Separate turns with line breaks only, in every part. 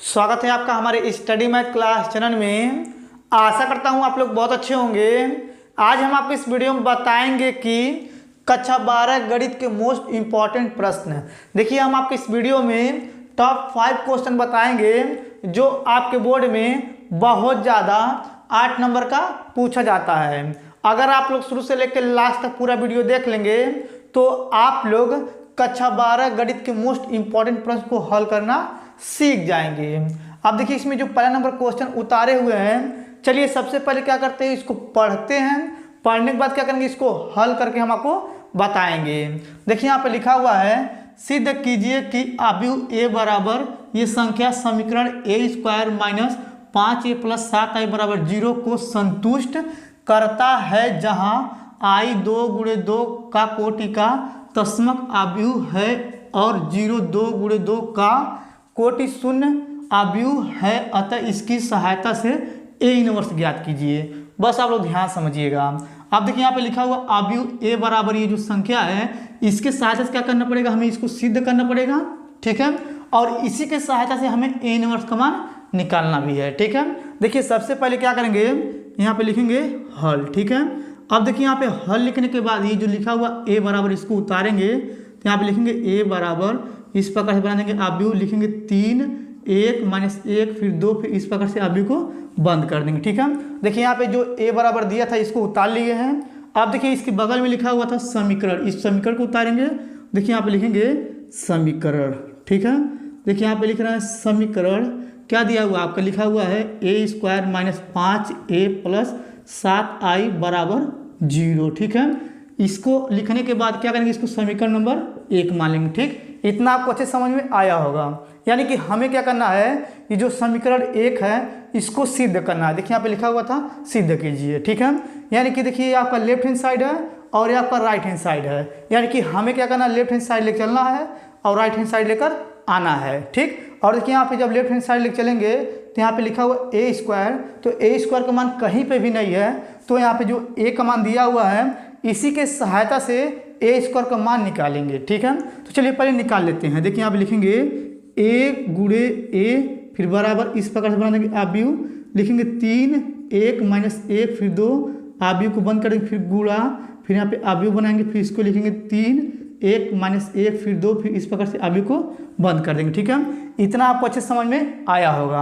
स्वागत है आपका हमारे स्टडी मैथ क्लास चैनल में। आशा करता हूँ आप लोग बहुत अच्छे होंगे। आज हम आपको इस वीडियो में बताएंगे कि कक्षा 12 गणित के मोस्ट इम्पॉर्टेंट प्रश्न। देखिए, हम आपको इस वीडियो में टॉप 5 क्वेश्चन बताएंगे जो आपके बोर्ड में बहुत ज़्यादा 8 नंबर का पूछा जाता है। अगर आप लोग शुरू से लेकर लास्ट तक पूरा वीडियो देख लेंगे तो आप लोग कक्षा 12 गणित के मोस्ट इम्पॉर्टेंट प्रश्न को हल करना सीख जाएंगे। अब देखिए, इसमें जो पहला नंबर क्वेश्चन उतारे हुए हैं, चलिए सबसे पहले क्या करते हैं, इसको पढ़ते हैं। पढ़ने के बाद क्या करेंगे, इसको हल करके हम आपको बताएंगे। देखिए यहाँ पे लिखा हुआ है, सिद्ध कीजिए कि अवयव a बराबर ये संख्या समीकरण a² minus 5a plus 7i बराबर 0 को संतुष्ट करता है, जहां i 2 गुणे 2 का कोटि का तस्मक अवयव है और 0 2 गुणे 2 का कोटि शून्य अवयव है। अतः इसकी सहायता से a इनवर्स ज्ञात कीजिए। बस आप लोग ध्यान समझिएगा। अब देखिए यहाँ पे लिखा हुआ अवयव a बराबर ये जो संख्या है, इसके सहायता से क्या करना पड़ेगा, हमें इसको सिद्ध करना पड़ेगा, ठीक है। और इसी के सहायता से हमें a इनवर्स का मान निकालना भी है, ठीक है। देखिए सबसे पहले क्या करेंगे, यहाँ पे लिखेंगे हल, ठीक है। अब देखिए यहाँ पे हल लिखने के बाद ये जो लिखा हुआ a बराबर इसको उतारेंगे तो यहाँ पे लिखेंगे a बराबर इस प्रकार से बना देंगे अवयव, लिखेंगे 3 1 माइनस 1 फिर 2 फिर इस प्रकार से अवयव को बंद कर देंगे, ठीक है। देखिए यहाँ पे जो a बराबर दिया था इसको उतार लिए हैं। अब देखिए इसके बगल में लिखा हुआ था समीकरण, इस समीकरण को उतारेंगे। देखिए यहाँ पे लिखेंगे समीकरण, ठीक है। देखिए यहाँ पे लिख रहा है समीकरण, क्या दिया हुआ आपका, लिखा हुआ है a² minus 5a plus 7i बराबर 0, ठीक है। इसको लिखने के बाद क्या करेंगे, इसको समीकरण नंबर 1 मान लेंगे, ठीक। इतना आपको अच्छे समझ में आया होगा। यानी कि हमें क्या करना है, ये जो समीकरण 1 है इसको सिद्ध करना है। देखिए यहाँ पे लिखा हुआ था सिद्ध कीजिए, ठीक है। यानी कि देखिए ये आपका लेफ्ट हैंड साइड है और ये आपका राइट हैंड साइड है। यानी कि हमें क्या करना है, लेफ्ट हैंड साइड लेकर चलना है और राइट हैंड साइड लेकर आना है, ठीक। और देखिए यहाँ पे जब लेफ्ट हैंड साइड लेकर चलेंगे तो यहाँ पे लिखा हुआ a², तो a² का मान कहीं पे भी नहीं है, तो यहाँ पे जो a का मान दिया हुआ है इसी के सहायता से a² का मान निकालेंगे, ठीक है। तो चलिए पहले निकाल लेते हैं। देखिए यहाँ पे लिखेंगे a गुणे a फिर बराबर इस प्रकार से बना देंगे अवयव, लिखेंगे 3 1 माइनस 1 फिर 2 अवयव को बंद कर देंगे, फिर गुणा, फिर यहाँ पे अवयव बनाएंगे, फिर इसको लिखेंगे 3 1 माइनस 1 फिर 2 फिर इस प्रकार से अवयव को बंद कर देंगे, ठीक है। इतना आपको अच्छे समझ में आया होगा।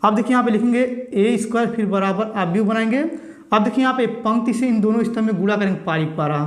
अब देखिए यहाँ पे लिखेंगे a² फिर बराबर अवयव बनाएंगे। अब देखिए यहाँ पे पंक्ति से इन दोनों स्तंभ में गुणा करेंगे पारी पारा,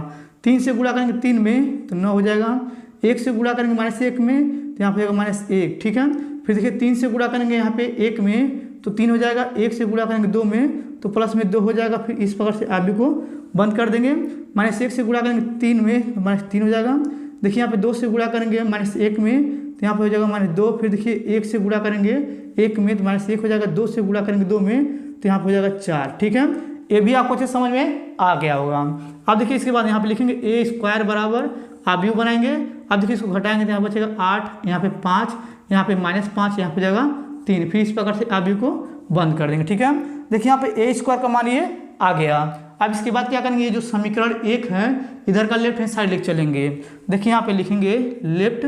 3 से गुणा करेंगे 3 में तो 9 हो जाएगा, 1 से गुणा करेंगे -1 में तो यहाँ पे होगा -1, ठीक है। फिर देखिए 3 से गुणा करेंगे यहाँ पे 1 में तो 3 हो जाएगा, 1 से गुणा करेंगे 2 में तो प्लस में 2 हो जाएगा, फिर इस प्रकार से अवयव को बंद कर देंगे। -1 से गुणा करेंगे 3 में तो -3 हो जाएगा। देखिए यहाँ पे 2 से गुणा करेंगे -1 में तो यहाँ पे हो जाएगा -2, फिर देखिए 1 से गुणा करेंगे 1 में तो -1 हो जाएगा, 2 से गुणा करेंगे 2 में तो यहाँ पे हो जाएगा 4, ठीक है। ये भी आपको अच्छे समझ में आ गया होगा। अब देखिए इसके बाद यहाँ पे लिखेंगे a² बराबर अवयव बनाएंगे। अब देखिए इसको घटाएंगे तो यहाँ बचेगा 8, यहाँ पे 5, यहाँ पे -5, यहाँ पे जाएगा 3, फिर इस प्रकार से अवयव को बंद कर देंगे, ठीक है। देखिए यहाँ पे a² का मान ये आ गया। अब इसके बाद क्या करेंगे, ये जो समीकरण 1 है इधर का लेफ्ट हैंड साइड लेके चलेंगे। देखिए यहाँ पे लिखेंगे लेफ्ट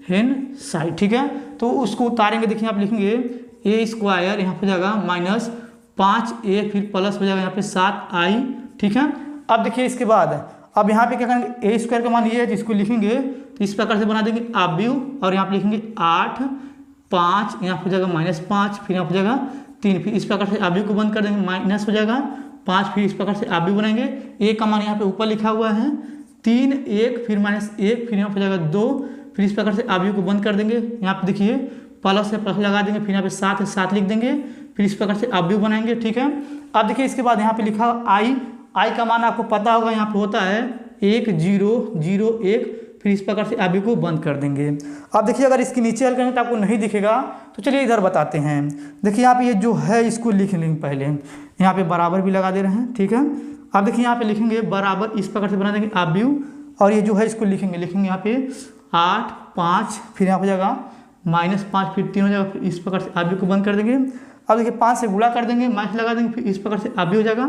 हैंड साइड, ठीक है। तो उसको उतारेंगे। देखिए यहाँ पे लिखेंगे a² यहाँ पे जाएगा -5a फिर प्लस हो जाएगा यहाँ पे 7i, ठीक है। अब देखिए इसके बाद अब यहाँ पे क्या करेंगे, a² का मान ये है जिसको लिखेंगे तो इस प्रकार से बना देंगे अवयव और यहाँ पे लिखेंगे 8 5, यहाँ पे जाएगा -5 फिर यहाँ पे जाएगा 3, फिर इस प्रकार से अवयव को बंद कर देंगे, माइनस हो जाएगा 5, फिर इस प्रकार से अवयव बनाएंगे। a का मान यहाँ पे ऊपर लिखा हुआ है 3 1 फिर -1 फिर यहाँ पे जाएगा 2, फिर इस प्रकार से अवयव को बंद कर देंगे। यहाँ पे देखिए प्लस से प्लस लगा देंगे, फिर यहाँ पे 7 लिख देंगे, फिर इस प्रकार से अवयव बनाएंगे, ठीक है। अब देखिए इसके बाद यहाँ पे लिखा आई का मान आपको पता होगा, यहाँ पे होता है 1 0 0 1, फिर इस प्रकार से अवयव को बंद कर देंगे। अब देखिए अगर इसके नीचे हल करेंगे तो आपको नहीं दिखेगा, तो चलिए इधर बताते हैं। देखिए यहाँ पे ये जो है इसको लिख लेंगे, पहले यहाँ पे बराबर भी लगा दे रहे हैं, ठीक है। अब देखिए यहाँ पे लिखेंगे बराबर इस प्रकार से बना देंगे अवयव और ये जो है इसको लिखेंगे यहाँ पे 8 5 फिर यहाँ पे जाएगा -5 फिर 3 हो जाएगा, फिर इस प्रकार से अवयव को बंद कर देंगे। अब देखिए 5 से गुणा कर देंगे, माइनस लगा देंगे, फिर इस प्रकार से अवयव हो जाएगा।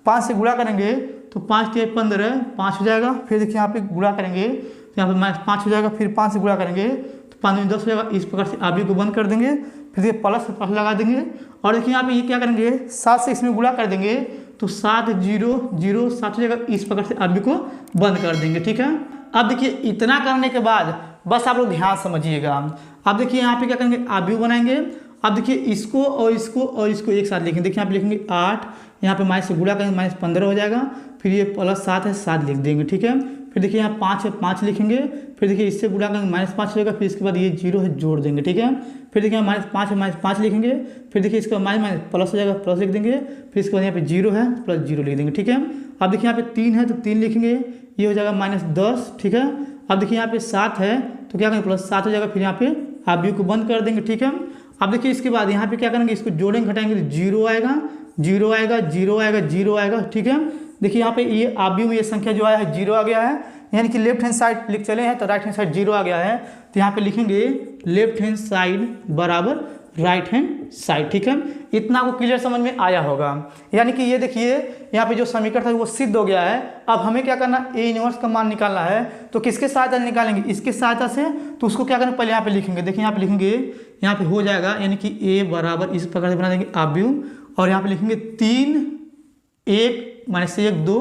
5 से गुणा करेंगे तो 5 × 15 5 हो जाएगा, फिर देखिए यहाँ पे गुणा करेंगे तो यहाँ पे -5 हो जाएगा, फिर 5 से गुणा करेंगे तो 5 में 10 हो जाएगा। इस प्रकार से आप को बंद कर देंगे, फिर देखिए प्लस से प्लस लगा देंगे और देखिए यहाँ पे ये क्या करेंगे 7 से इसमें गुणा कर देंगे तो 7 0 0 7 हो जाएगा। इस प्रकार से आप को बंद कर देंगे, ठीक है। अब देखिए इतना करने के बाद बस आप लोग ध्यान समझिएगा। अब देखिए यहाँ पे क्या करेंगे आप बनाएंगे। अब देखिए इसको और इसको और इसको एक साथ लिखेंगे। देखिए आप लिखेंगे 8, यहाँ पे माइनस से गुणा करेंगे माइनस 15 हो जाएगा। फिर ये प्लस 7 है 7 लिख देंगे, ठीक है। फिर देखिए यहाँ 5 है 5 लिखेंगे। फिर देखिए इससे गुणा करेंगे माइनस 5 हो जाएगा। फिर इसके बाद ये 0 है जोड़ देंगे, ठीक है। फिर देखिए माइनस 5 है माइनस 5 लिखेंगे। फिर देखिए इसका माइनस माइनस प्लस हो जाएगा, प्लस लिख देंगे। फिर इसके बाद यहाँ पे 0 है प्लस 0 लिख देंगे, ठीक है। अब देखिए यहाँ पे 3 है तो 3 लिखेंगे, ये हो जाएगा माइनस 10, ठीक है। अब देखिए यहाँ पे 7 है तो क्या करेंगे प्लस 7 हो जाएगा। फिर यहाँ पे आप को बंद कर देंगे, ठीक है। अब देखिए इसके बाद यहाँ पे क्या करेंगे इसको जोड़ेंगे घटाएंगे तो 0 आएगा 0 आएगा 0 आएगा 0 आएगा, ठीक है। देखिए यहाँ पे ये आव्यूह में ये संख्या जो आया है 0 आ गया है, यानी कि लेफ्ट हैंड साइड लिख चले हैं तो राइट हैंड साइड 0 आ गया है। तो यहाँ पे लिखेंगे लेफ्ट हैंड साइड बराबर राइट हैंड साइड, ठीक है। इतना आपको क्लियर समझ में आया होगा। यानी कि ये देखिए यहाँ पे जो समीकरण था वो सिद्ध हो गया है। अब हमें क्या करना ए इनवर्स का मान निकालना है तो किसके सहायता से निकालेंगे, इसके सहायता से। तो उसको क्या करें पहले यहाँ पे लिखेंगे। देखिए यहाँ पे लिखेंगे, यहाँ पे हो जाएगा यानी कि ए बराबर इस प्रकार से बना देंगे आव्यूह और यहाँ पे लिखेंगे 3 1 माइनस 1 2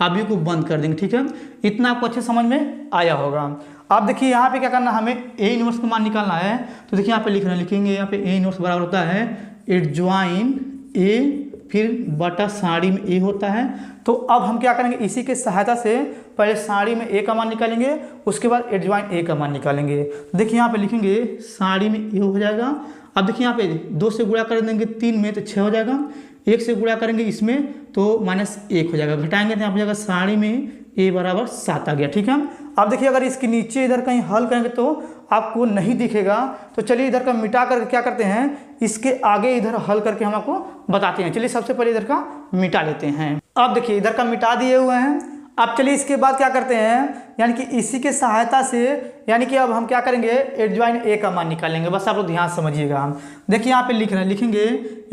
आव्यूह को बंद कर देंगे, ठीक है। इतना आपको अच्छे समझ में आया होगा। अब देखिए यहाँ पे क्या करना हमें ए इनवर्स का मान निकालना है। तो देखिए यहाँ पे लिख रहे हैं, लिखेंगे यहाँ पे ए इनवर्स बराबर होता है एडज्वाइन ए फिर बटा साड़ी में ए होता है। तो अब हम क्या करेंगे इसी के सहायता से पहले साड़ी में ए का मान निकालेंगे, उसके बाद एडज्वाइन ए का मान निकालेंगे। देखिए यहाँ पे लिखेंगे साड़ी में ए हो जाएगा। अब देखिए यहाँ पे 2 से गुणा कर देंगे 3 में तो 6 हो जाएगा। 1 से गुणा करेंगे इसमें तो -1 हो जाएगा, घटाएंगे तो यहाँ पे जाएगा साड़ी में ए बराबर 7 आ गया, ठीक है। अब देखिए अगर इसके नीचे इधर कहीं हल करेंगे तो आपको नहीं दिखेगा, तो चलिए इधर का मिटा कर क्या करते हैं इसके आगे इधर हल करके हम आपको बताते हैं। चलिए सबसे पहले इधर का मिटा लेते हैं। अब देखिए इधर का मिटा दिए हुए हैं। अब चलिए इसके बाद क्या करते हैं, यानी कि इसी के सहायता से यानी कि अब हम क्या करेंगे एडज्वाइन ए का मान निकालेंगे। बस आप लोग ध्यान समझिएगा। देखिए यहाँ पे लिख रहे हैं, लिखेंगे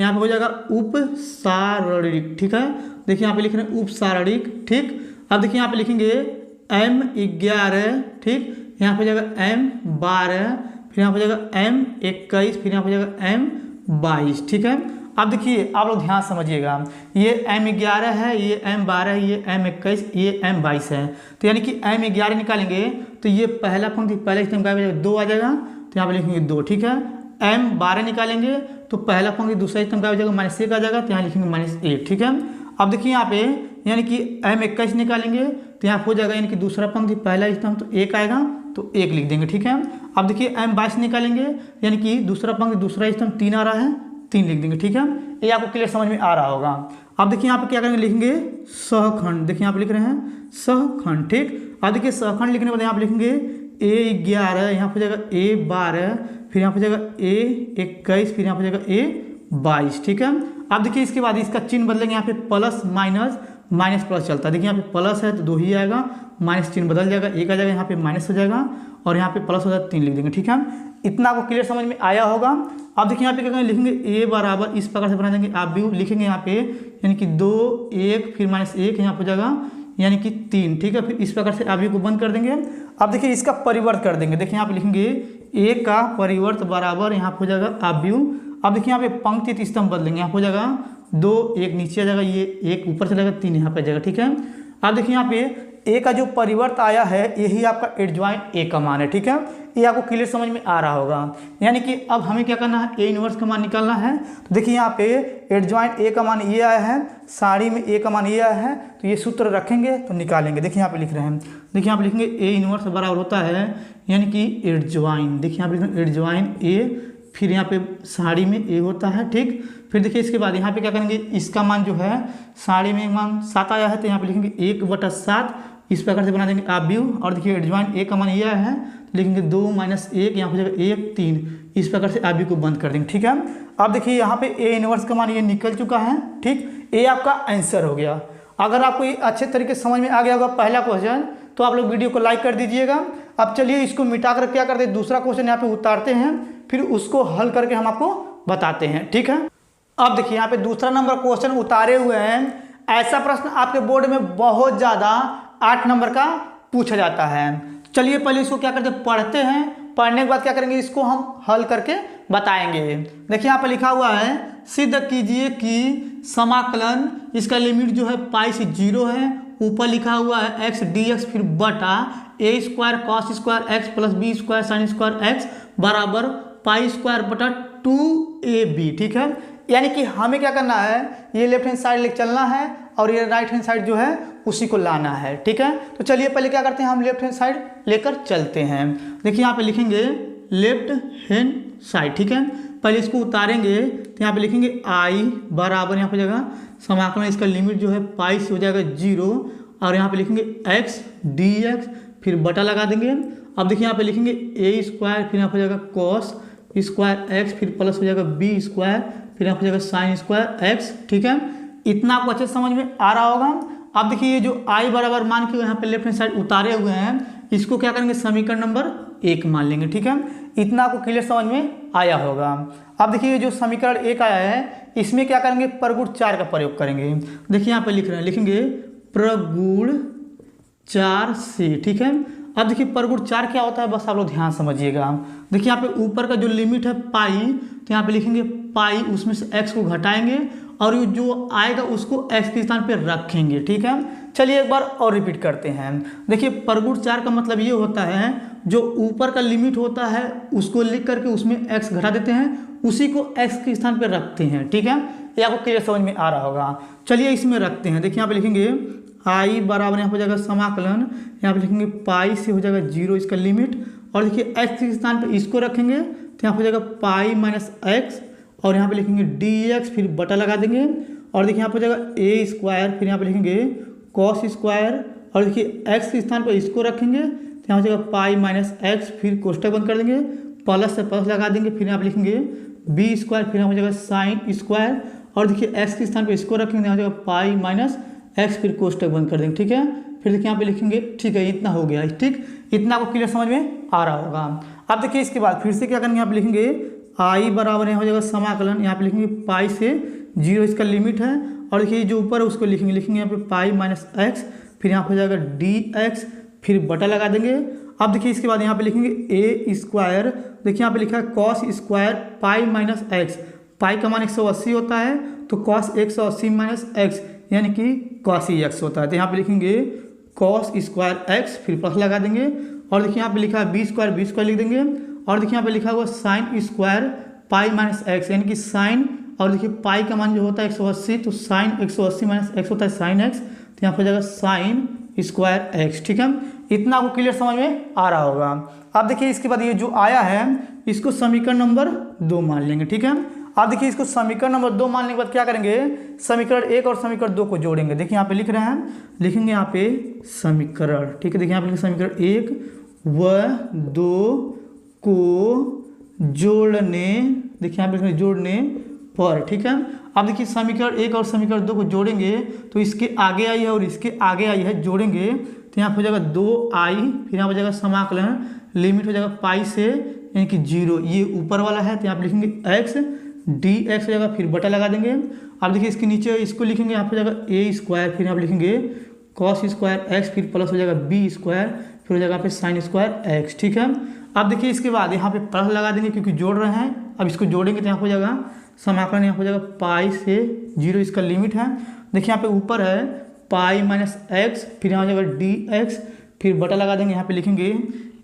यहाँ पे हो जाएगा उपसारणिक, ठीक है। देखिए यहाँ पे लिख रहे हैं उपसारणिक, ठीक। अब देखिए यहाँ पे लिखेंगे M11, ठीक। यहाँ पे जाएगा M12, फिर यहाँ पे जाएगा M21, फिर यहाँ पे जाएगा M22, ठीक है। अब देखिए आप लोग ध्यान समझिएगा, ये M11 है, ये M12 है, ये M21, ये M22 है। तो यानी कि M11 निकालेंगे तो ये पहला पंक्ति पहले स्तंभ का 2 आ जाएगा, तो यहाँ पे लिखेंगे 2, ठीक है। M12 निकालेंगे तो पहला पंक्ति दूसरा स्तंभ का हो जाएगा -1 आ जाएगा, तो यहाँ लिखेंगे -1, ठीक है। अब देखिए यहाँ पे यानी कि M21 निकालेंगे तो यहाँ हो जाएगा यानी कि दूसरा पंक्ति पहला स्तंभ तो 1 आएगा तो 1 लिख देंगे, ठीक है। अब देखिए M22 निकालेंगे यानी कि दूसरा पंक्ति दूसरा स्तंभ 3 आ रहा है, 3 लिख देंगे, ठीक है। ये आपको क्लियर समझ में आ रहा होगा। अब देखिए यहाँ पे क्या करेंगे लिखेंगे सहखंड। देखिए यहाँ पे लिख रहे हैं सहखंड, ठीक। अब देखिए सहखंड लिखने के बाद यहाँ पे लिखेंगे A11, यहाँ पे जाएगा A12, फिर यहाँ पे जाएगा A21, फिर यहाँ पे जाएगा A22, ठीक है। अब देखिए इसके बाद इसका चिन्ह बदलेंगे, यहाँ पे प्लस माइनस माइनस प्लस चलता है। देखिए यहाँ पे प्लस है तो 2 ही आएगा, माइनस चिन्ह बदल जाएगा, 1 आ जाएगा, यहाँ पे माइनस हो जाएगा और यहाँ पे प्लस हो जाएगा 3 लिख देंगे, ठीक है। इतना आपको क्लियर समझ में आया होगा। अब देखिए यहाँ पे क्या करेंगे लिखेंगे ए बराबर इस प्रकार से बना देंगे आप भी लिखेंगे यहाँ पे यानी कि 2 1 फिर -1 यहाँ पे जाएगा यानी कि 3, ठीक है। फिर इस प्रकार से आप को बंद कर देंगे। अब देखिए इसका परिवर्त कर देंगे। देखिए यहाँ पे लिखेंगे ए का परिवर्त बराबर यहाँ पे हो जाएगा आव्यूह। अब देखिए यहाँ पे पंक्ति स्तंभ बदलेंगे, यहाँ पे हो जाएगा 2 1 नीचे आ जाएगा, ये 1 ऊपर चला जाएगा, 3 यहाँ पे जाएगा, ठीक है। अब देखिए यहाँ पे ए का जो परिवर्त आया है यही आपका एडज्वाइन ए का मान है, ठीक है। ये आपको क्लियर समझ में आ रहा होगा। यानी कि अब हमें क्या करना है ए इनवर्स का मान निकालना है। तो देखिए यहाँ पे एडज्वाइन ए का मान ये आया है, साड़ी में ए का मान ये आया है, तो ये सूत्र रखेंगे तो निकालेंगे। देखिए यहाँ पे लिख रहे हैं, देखिए यहाँ पे लिखेंगे ए इनवर्स बराबर होता है यानी कि एडज्वाइन, देखिए यहाँ पे लिखेंगे एडज्वाइन ए, फिर यहाँ पे साड़ी में ए होता है, ठीक। फिर देखिए इसके बाद यहाँ पे क्या करेंगे इसका मान जो है साड़ी में मान 7 आया है तो यहाँ पे लिखेंगे 1/7 इस प्रकार से बना देंगे आव्यूह। और देखिए एडज्वाइन ए का मान ये आया है तो लिखेंगे 2 - 1 यहाँ पे जाएगा 1 3 इस प्रकार से आव्यूह को बंद कर देंगे, ठीक है। अब देखिए यहाँ पे ए इनवर्स का मान ये निकल चुका है, ठीक। ये आपका आंसर हो गया। अगर आपको ये अच्छे तरीके से समझ में आ गया होगा पहला क्वेश्चन तो आप लोग वीडियो को लाइक कर दीजिएगा। अब चलिए इसको मिटा कर क्या करते हैं दूसरा क्वेश्चन यहाँ पे उतारते हैं, फिर उसको हल करके हम आपको बताते हैं, ठीक है। अब देखिए यहाँ पे दूसरा नंबर क्वेश्चन उतारे हुए हैं। ऐसा प्रश्न आपके बोर्ड में बहुत ज़्यादा 8 नंबर का पूछा जाता है। चलिए पहले इसको क्या करते हैं पढ़ते हैं, पढ़ने के बाद क्या करेंगे, इसको हम हल करके बताएंगे। देखिए यहाँ पे लिखा हुआ है, सिद्ध कीजिए कि समाकलन, इसका लिमिट जो है पाई से 0 है, ऊपर लिखा हुआ है एक्स डी एक्स फिर बटा A square cos square X plus B square sine square X बराबर पाई स्क्वायर बटा 2ab। ठीक है, यानी कि हमें क्या करना है, ये लेफ्ट हैंड साइड लेकर चलना है और ये राइट हैंड साइड जो है उसी को लाना है। ठीक है, तो चलिए पहले क्या करते हैं, हम लेफ्ट हैंड साइड लेकर चलते हैं। देखिए यहाँ पे लिखेंगे लेफ्ट हैंड साइड। ठीक है, पहले इसको उतारेंगे तो यहाँ पे लिखेंगे आई बराबर, यहाँ पे जगह समाकलन, इसका लिमिट जो है पाई से हो जाएगा 0 और यहाँ पे लिखेंगे एक्स डी एक्स फिर बटा लगा देंगे। अब देखिए यहाँ पे लिखेंगे ए स्क्वायर फिर यहाँ पे जाएगा कॉस स्क्वायर एक्स फिर प्लस हो जाएगा बी स्क्वायर फिर यहाँ पे जाएगा साइन स्क्वायर एक्स। ठीक है, इतना आपको अच्छे से समझ में आ रहा होगा। अब देखिए ये जो आई बराबर मान के यहाँ पे लेफ्ट हैंड साइड उतारे हुए हैं, इसको क्या करेंगे, समीकरण नंबर 1 मान लेंगे। ठीक है, इतना आपको क्लियर समझ में आया होगा। अब देखिए ये जो समीकरण 1 आया है, इसमें क्या करेंगे, प्रगुण 4 का प्रयोग करेंगे। देखिए यहाँ पे लिख रहे हैं, लिखेंगे प्रगुण 4 से। ठीक है, अब देखिए प्रगुण 4 क्या होता है, बस आप लोग ध्यान समझिएगा। देखिए यहाँ पे ऊपर का जो लिमिट है पाई, तो यहाँ पे लिखेंगे पाई, उसमें से x को घटाएंगे और ये जो आएगा उसको x के स्थान पे रखेंगे। ठीक है, चलिए एक बार और रिपीट करते हैं। देखिए प्रगुण 4 का मतलब ये होता है, जो ऊपर का लिमिट होता है उसको लिख करके उसमें x घटा देते हैं, उसी को x के स्थान पे रखते हैं। ठीक है, ये आपको क्लियर समझ में आ रहा होगा। चलिए इसमें रखते हैं। देखिए यहाँ पे लिखेंगे आई बराबर, यहाँ पे हो जाएगा समाकलन, यहाँ पे लिखेंगे पाई से हो जाएगा 0 इसका लिमिट, और देखिए x के स्थान पे इसको रखेंगे तो यहाँ पे हो जाएगा पाई माइनस एक्स और यहाँ पे लिखेंगे डी एक्स फिर बटा लगा देंगे, और देखिए यहाँ पे हो जाएगा ए स्क्वायर फिर यहाँ पे लिखेंगे कॉस स्क्वायर, और देखिए x के स्थान पर इसको रखेंगे तो यहाँ हो जाएगा पाई माइनस एक्स फिर कोष्टक बंद कर देंगे, प्लस से प्लस लगा देंगे, फिर यहाँ पे लिखेंगे बी स्क्वायर फिर यहाँ हो जाएगा साइन स्क्वायर, और देखिए x के स्थान पर इसको रखेंगे यहाँ हो जाएगा पाई माइनस एक्स फिर कोष्टक बंद कर देंगे। ठीक है, फिर देखिए यहाँ पे लिखेंगे। ठीक है, इतना हो गया। ठीक, इतना आपको क्लियर समझ में आ रहा होगा। अब देखिए इसके बाद फिर से क्या करेंगे, यहाँ पे लिखेंगे आई बराबर यहाँ हो जाएगा समाकलन, यहाँ पे लिखेंगे पाई से 0 इसका लिमिट है, और देखिए जो ऊपर है उसको लिखेंगे यहाँ पे पाई माइनस एक्स फिर यहाँ पे हो जाएगा डी एक्स फिर बटा लगा देंगे। अब देखिए इसके बाद यहाँ पे लिखेंगे ए स्क्वायर, देखिए यहाँ पे लिखा है cos square pi minus X, pi का मान 180 होता है तो कॉस 180 माइनस एक्स यानी कि कॉस एक्स होता है, तो यहाँ पे लिखेंगे कॉस स्क्वायर एक्स फिर प्लस लगा देंगे, और देखिए यहाँ पे लिखा है बी स्क्वायर लिख देंगे, और देखिए यहाँ पे लिखा हुआ sine square pi minus x यानी कि साइन, और देखिए पाई का मान जो होता है 180 तो साइन 180 माइनस एक्स होता है साइन एक्स, तो यहाँ पे हो जाएगा साइन स्क्वायर एक्स। ठीक है, इतना आपको क्लियर समझ में आ रहा होगा। अब देखिए इसके बाद ये जो आया है इसको समीकरण नंबर 2 मान लेंगे। ठीक है, अब देखिए इसको समीकरण नंबर 2 मानने के बाद क्या करेंगे, समीकरण 1 और समीकरण 2 को जोड़ेंगे। देखिए यहाँ पे लिख रहे हैं, लिखेंगे यहाँ पे समीकरण। ठीक है, देखिए यहाँ पे लिखेंगे समीकरण 1 व 2 को जोड़ने, देखिए यहाँ पे लिखेंगे जोड़ने पर। ठीक है, अब देखिए समीकरण 1 और समीकरण 2 को जोड़ेंगे तो इसके आगे आई है और इसके आगे आई है, जोड़ेंगे तो यहाँ पे हो जाएगा 2i फिर यहाँ पे हो जाएगा समाकलन, लिमिट हो जाएगा पाई से यानी कि 0, ये ऊपर वाला है तो यहाँ पे लिखेंगे x डी एक्स हो जाएगा फिर बटा लगा देंगे। अब देखिए इसके नीचे इसको लिखेंगे, यहाँ पे हो जाएगा ए स्क्वायर फिर यहाँ पे लिखेंगे कॉस स्क्वायर एक्स फिर प्लस हो जाएगा बी स्क्वायर फिर हो जाएगा यहाँ पे साइन स्क्वायर एक्स। ठीक है, अब देखिए इसके बाद यहाँ पे प्लस लगा देंगे क्योंकि जोड़ रहे हैं। अब इसको जोड़ेंगे तो यहाँ हो जाएगा समाकलन, यहाँ हो जाएगा पाई से 0 इसका लिमिट है। देखिए यहाँ पे ऊपर है पाई माइनस एक्स फिर यहाँ हो जाएगा डी एक्स फिर बटा लगा देंगे, यहाँ पे लिखेंगे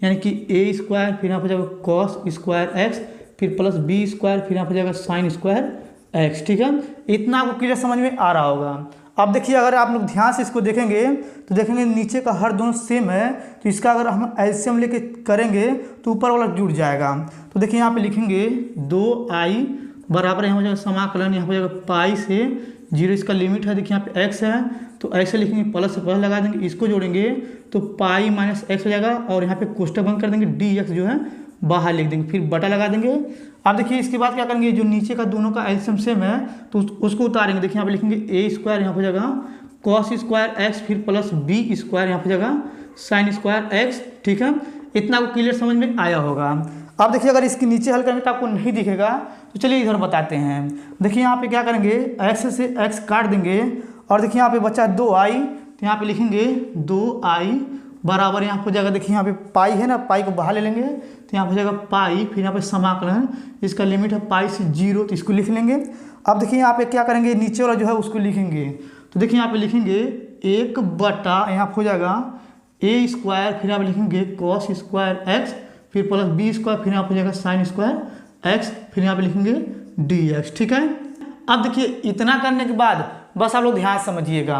यानी कि ए स्क्वायर फिर यहाँ पे जाएगा कॉस स्क्वायर एक्स फिर प्लस बी स्क्वायर फिर यहाँ पे जाएगा साइन स्क्वायर एक्स। ठीक है, इतना आपको क्लियर समझ में आ रहा होगा। अब देखिए अगर आप लोग ध्यान से इसको देखेंगे तो देखेंगे नीचे का हर दोनों सेम है, तो इसका अगर हम एलसीएम लेके करेंगे तो ऊपर वाला जुड़ जाएगा। तो देखिए यहाँ पे लिखेंगे 2i बराबर यहाँ हो जाएगा समाकलन, यहाँ हो जाएगा पाई से 0 इसका लिमिट है, देखिए यहाँ पे x है तो x से लिखेंगे प्लस से प्लस लगा देंगे, इसको जोड़ेंगे तो पाई माइनस एक्स हो जाएगा, और यहाँ पे कोष्टक बंद कर देंगे, डी एक्स जो है बाहर लिख देंगे फिर बटा लगा देंगे। अब देखिए इसके बाद क्या करेंगे, जो नीचे का दोनों का एलसीएम सेम है तो उसको उतारेंगे। देखिए यहाँ पे लिखेंगे ए स्क्वायर यहाँ हो जाएगा कॉस स्क्वायर एक्स फिर प्लस बी स्क्वायर यहाँ हो जाएगा साइन स्क्वायर एक्स। ठीक है, इतना आपको क्लियर समझ में आया होगा। अब देखिए अगर इसके नीचे हल करेंगे तो आपको नहीं दिखेगा, तो चलिए इधर बताते हैं। देखिए यहाँ पे क्या करेंगे, x से x काट देंगे, और देखिए यहाँ पे बचा 2i तो यहाँ पे लिखेंगे 2i बराबर यहाँ हो जाएगा, देखिए यहाँ पे पाई है ना, पाई को बाहर ले लेंगे तो यहाँ हो जाएगा पाई, फिर यहाँ पे समाकलन, इसका लिमिट है पाई से 0, तो इसको लिख लेंगे। अब देखिए यहाँ पे क्या करेंगे, नीचे वाला जो है उसको लिखेंगे, तो देखिए यहाँ पे लिखेंगे 1 बटा यहाँ हो जाएगा ए स्क्वायर, फिर यहाँ पे लिखेंगे कॉस स्क्वायर एक्स, फिर प्लस बी स्क्वायर, फिर यहाँ पे हो जाएगा साइन स्क्वायर एक्स, फिर यहाँ पे लिखेंगे डी एक्स। ठीक है, अब देखिए इतना करने के बाद बस आप लोग ध्यान समझिएगा।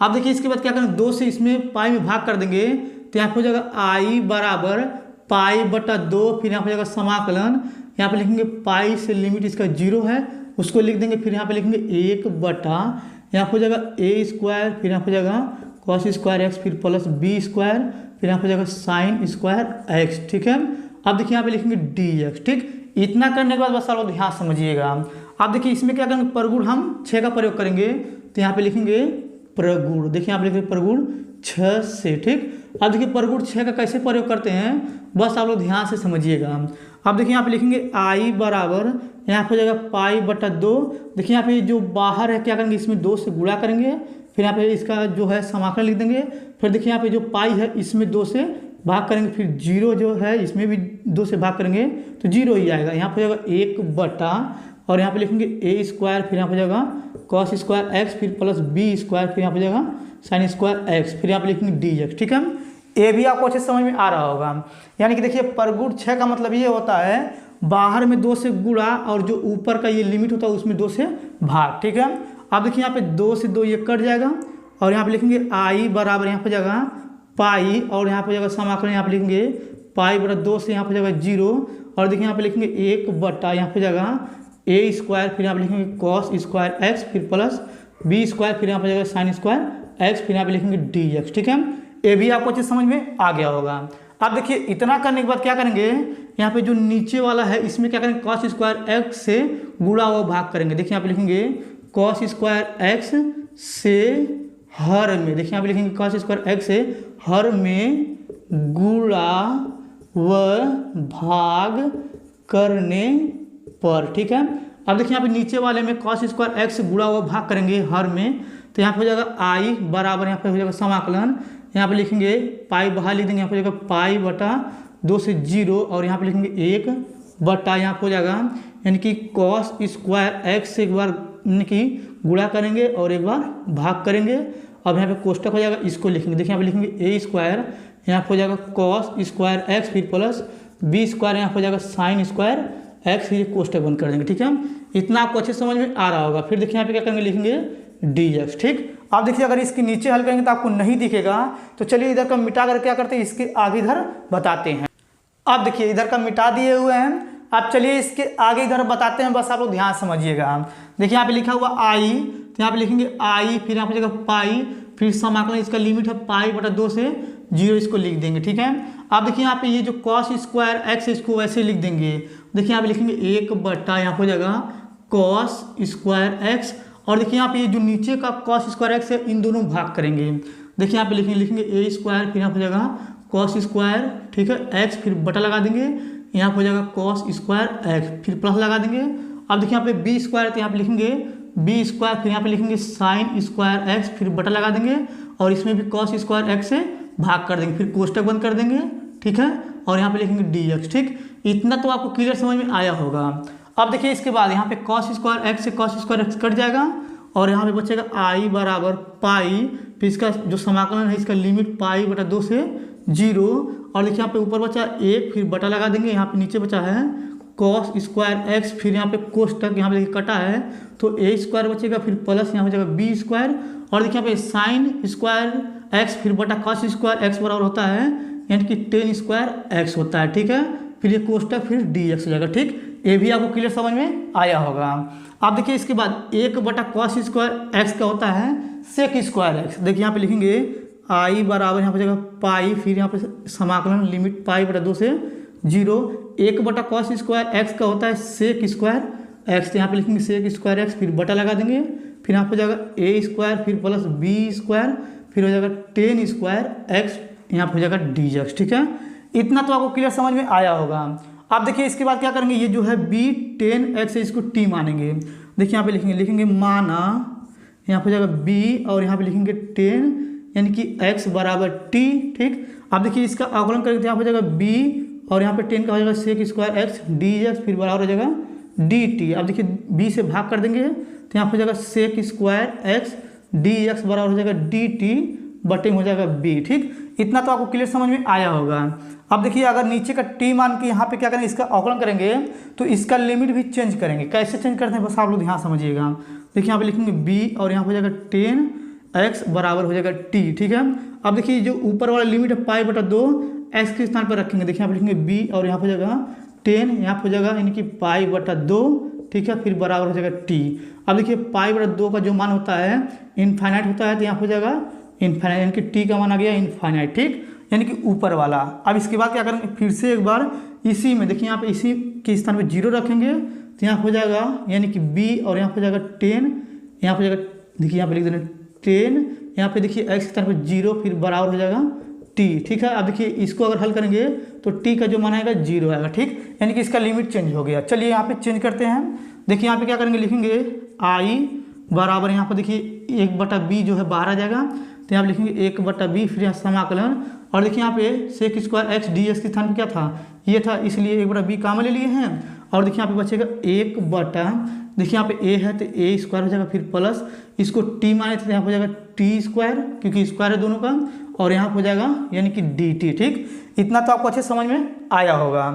अब देखिए इसके बाद क्या करेंगे, 2 से इसमें पाई में भाग कर देंगे, तो यहाँ पे हो जाएगा आई बराबर पाई बटा 2, फिर यहाँ पे हो जाएगा समाकलन, यहाँ पे लिखेंगे पाई से लिमिट इसका 0 है उसको लिख देंगे, फिर यहाँ पे लिखेंगे 1 बटा यहाँ पे हो जाएगा ए स्क्वायर, फिर यहाँ पे हो जाएगा कॉस स्क्वायर एक्स, फिर प्लस बी स्क्वायर, फिर यहाँ पे हो जाएगा साइन स्क्वायर एक्स। ठीक है, अब देखिए यहाँ पे लिखेंगे डी एक्स। ठीक, इतना करने के बाद बस आप लोग ध्यान समझिएगा। अब देखिए इसमें क्या करेंगे, परगुण हम 6 का प्रयोग करेंगे, तो यहाँ पे लिखेंगे प्रगुण, देखिए यहाँ पे लिखेंगे प्रगुण 6 से। ठीक, अब देखिए प्रगुण 6 का कैसे प्रयोग करते हैं, बस आप लोग ध्यान से समझिएगा। अब देखिए यहाँ पे लिखेंगे आई बराबर यहाँ पे हो जाएगा पाई बटा 2, देखिए यहाँ पे जो बाहर है क्या करेंगे, इसमें 2 से गुणा करेंगे, फिर यहाँ पे इसका जो है समाकलन लिख देंगे, फिर देखिए यहाँ पे जो पाई है इसमें 2 से भाग करेंगे, फिर 0 जो है इसमें भी 2 से भाग करेंगे तो 0 ही आएगा। यहाँ पे हो जाएगा 1 बटा और यहाँ पे लिखेंगे ए स्क्वायर, फिर यहाँ पे हो जाएगा कॉस स्क्वायर एक्स, फिर प्लस बी स्क्वायर, फिर यहाँ पे हो जाएगा साइन स्क्वायर एक्स, फिर यहाँ पे लिखेंगे डी एक्स। ठीक है, ये भी आपको अच्छे समझ में आ रहा होगा। यानी कि देखिए परगुण 6 का मतलब ये होता है बाहर में 2 से गुणा और जो ऊपर का ये लिमिट होता है उसमें 2 से भाग। ठीक है, अब देखिए यहाँ पे 2 से 2 ये कट जाएगा और यहाँ पे लिखेंगे आई बराबर यहाँ पे जाएगा पाई और यहाँ पे जाएगा समाकलन, यहाँ पे लिखेंगे पाई बटा 2 से यहाँ पे जाएगा 0 और देखिए यहाँ पे लिखेंगे 1 बटा यहाँ पे जाएगा ए स्क्वायर, फिर यहाँ पे लिखेंगे कॉस स्क्वायर एक्स, फिर प्लस बी स्क्वायर, फिर यहाँ पे जाएगा साइन स्क्वायर एक्स, फिर यहाँ पे लिखेंगे डी एक्स। ठीक है, ये भी आपको अच्छे समझ में आ गया होगा। अब देखिए इतना करने के बाद क्या करेंगे, यहाँ पे जो नीचे वाला है इसमें क्या करेंगे, कॉस स्क्वायर एक्स से गुणा हुआ भाग करेंगे, देखिए यहाँ पे लिखेंगे कॉस स्क्वायर एक्स से हर में, देखिए यहाँ पे लिखेंगे कॉस स्क्वायर एक्स से हर में गुणा व भाग करने पर। ठीक है, अब देखिए यहाँ पे नीचे वाले में कॉस स्क्वायर एक्स से गुणा हुआ भाग करेंगे हर में, तो यहाँ पे हो जाएगा आई बराबर यहाँ पे हो जाएगा समाकलन, यहाँ पे लिखेंगे पाई बाहर लिख देंगे, यहाँ पे हो जाएगा पाई बटा 2 से 0 और यहाँ पे लिखेंगे 1 बटा यहाँ पे हो जाएगा यानी कि कॉस स्क्वायर एक्स से एक बार यानी कि गुणा करेंगे और एक बार भाग करेंगे। अब यहाँ पे कोष्टक हो जाएगा, इसको लिखेंगे, देखिए यहाँ पे लिखेंगे ए स्क्वायर, यहाँ पे हो जाएगा कॉस स्क्वायर एक्स, फिर प्लस बी स्क्वायर, यहाँ पे हो जाएगा साइन स्क्वायर एक्स, फिर कोष्टक बंद कर देंगे। ठीक है, इतना आपको अच्छे समझ में आ रहा होगा। फिर देखिए यहाँ पे क्या करेंगे, लिखेंगे डी एक्स। ठीक, अब देखिए अगर इसके नीचे हल करेंगे तो आपको नहीं दिखेगा, तो चलिए इधर का मिटा कर क्या करते हैं, इसके आगे इधर बताते हैं। अब देखिए इधर का मिटा दिए हुए हैं, अब चलिए इसके आगे इधर बताते हैं, बस आप लोग ध्यान समझिएगा। देखिए यहाँ पे लिखा हुआ आई, तो यहाँ पे लिखेंगे आई, फिर यहाँ पे जगह पाई, फिर समाकलन इसका लिमिट है पाई बटा 2 से 0, इसको लिख देंगे। ठीक है, अब देखिए यहाँ पे ये जो कॉस स्क्वायर एक्स इसको वैसे लिख देंगे, देखिए यहाँ पे लिखेंगे 1 बटा यहाँ हो जाएगा कॉस स्क्वायर एक्स और देखिए यहाँ पे ये जो नीचे का कॉस स्क्वायर एक्स है इन दोनों भाग करेंगे, देखिए यहाँ पे लिखेंगे ए स्क्वायर, फिर यहाँ हो जाएगा कॉस स्क्वायर, ठीक है एक्स, फिर बटा लगा देंगे, यहाँ पे हो जाएगा कॉस स्क्वायर एक्स, फिर प्लस लगा देंगे। अब देखिए यहाँ पे बी स्क्वायर, तो यहाँ पे लिखेंगे बी स्क्वायर, फिर यहाँ पे लिखेंगे साइन स्क्वायर एक्स, फिर बटा लगा देंगे और इसमें भी कॉस स्क्वायर एक्स से भाग कर देंगे, फिर कोष्टक बंद कर देंगे। ठीक है, और यहाँ पे लिखेंगे डी एक्स। ठीक, इतना तो आपको क्लियर समझ में आया होगा। अब देखिए इसके बाद यहाँ पे कॉस स्क्वायर एक्स से कॉस स्क्वायर एक्स कट जाएगा और यहाँ पे बचेगा आई बराबर पाई, फिर इसका जो समाकलन है इसका लिमिट पाई बटा 2 से 0 और देखिए यहाँ पे ऊपर बचा 1, फिर बटा लगा देंगे, यहाँ पे नीचे बचा है कॉस स्क्वायर एक्स, फिर यहाँ पे कोष्टक यहाँ पे देखिए कटा है तो ए स्क्वायर बचेगा, फिर प्लस यहाँ हो जाएगा बी स्क्वायर और देखिए यहाँ पे साइन स्क्वायर एक्स फिर बटा कॉस स्क्वायर एक्स बराबर होता है यानी कि टेन स्क्वायर एक्स होता है। ठीक है, फिर ये कोष्टक फिर डी एक्स हो जाएगा। ठीक, ये भी आपको क्लियर समझ में आया होगा। अब देखिए इसके बाद 1 बटा कॉस स्क्वायर एक्स का होता है सेक स्क्वायर एक्स, देखिए यहाँ पे लिखेंगे आई बराबर यहाँ पे जाएगा पाई, फिर यहाँ पे समाकलन लिमिट पाई बटा 2 से 0, 1 बटा कॉस स्क्वायर एक्स का होता है सेक स्क्वायर एक्स, यहाँ पे लिखेंगे सेक स्क्वायर एक्स, फिर बटा लगा देंगे, फिर यहाँ पे जाएगा ए स्क्वायर, फिर प्लस बी स्क्वायर, फिर हो जाएगा टेन स्क्वायर एक्स, यहाँ पे हो जाएगा डी एक्स। ठीक है, इतना तो आपको क्लियर समझ में आया होगा। अब देखिए इसके बाद क्या करेंगे, ये जो है बी टेन एक्स है इसको टी मानेंगे, देखिए यहाँ पे लिखेंगे माना, यहाँ पे जाएगा बी और यहाँ पे लिखेंगे टेन यानी कि x बराबर t। ठीक, अब देखिए इसका अवकलन करेंगे तो यहाँ हो जाएगा b और यहाँ पे 10 का हो जाएगा सेक स्क्वायर x dx, फिर बराबर हो जाएगा dt। अब देखिए b से भाग कर देंगे तो यहाँ हो जाएगा सेक स्क्वायर x dx बराबर हो जाएगा dt बटे में हो जाएगा b। ठीक, इतना तो आपको क्लियर समझ में आया होगा। अब देखिए अगर नीचे का t मान के यहाँ पे क्या करेंगे, इसका अवकलन करेंगे तो इसका लिमिट भी चेंज करेंगे। कैसे चेंज करते हैं बस आप लोग ध्यान समझिएगा। देखिए यहाँ पे लिखेंगे b और यहाँ हो जाएगा 10x बराबर हो जाएगा t। ठीक है, अब देखिए जो ऊपर वाला लिमिट है पाई बटा 2 x के स्थान पर रखेंगे। देखिए यहाँ पे लिखेंगे b और यहाँ हो जाएगा 10, यहाँ हो जाएगा यानी कि पाई बटा 2। ठीक है, फिर बराबर हो जाएगा t। अब देखिए पाई बटा 2 का जो मान होता है इनफाइनाइट होता है तो यहाँ हो जाएगा इनफाइनाइट, यानी कि टी का मान आ गया इनफाइनाइट। ठीक, यानी कि ऊपर वाला। अब इसके बाद क्या करेंगे, फिर से एक बार इसी में देखिए यहाँ पे इसी के स्थान पे 0 रखेंगे तो यहाँ हो जाएगा यानी कि b और यहाँ हो जाएगा 10, यहाँ हो जाएगा देखिए यहाँ पे लिख देना 10, यहाँ पे देखिए x के स्थान पे 0, फिर बराबर हो जाएगा t। ठीक है, अब देखिए इसको अगर हल करेंगे तो t का जो मान आएगा 0 आएगा। ठीक, यानी कि इसका लिमिट चेंज हो गया। चलिए यहाँ पे चेंज करते हैं। देखिए यहाँ पे क्या करेंगे, लिखेंगे i बराबर यहाँ पर देखिए 1/b जो है बाहर आ जाएगा तो यहाँ पे लिखेंगे 1/b, फिर यहाँ समाकलन और देखिए यहाँ पे सेक स्क्वायर x ds के स्थान पे क्या था, ये था, इसलिए 1/b काम ले लिए हैं। और देखिए यहाँ पे बचेगा 1 देखिए यहाँ पे a है तो a स्क्वायर हो जाएगा, फिर प्लस इसको t माने थे तो यहाँ हो जाएगा t स्क्वायर क्योंकि स्क्वायर है दोनों का, और यहाँ हो जाएगा यानी कि dt। ठीक, इतना तो आपको अच्छे समझ में आया होगा।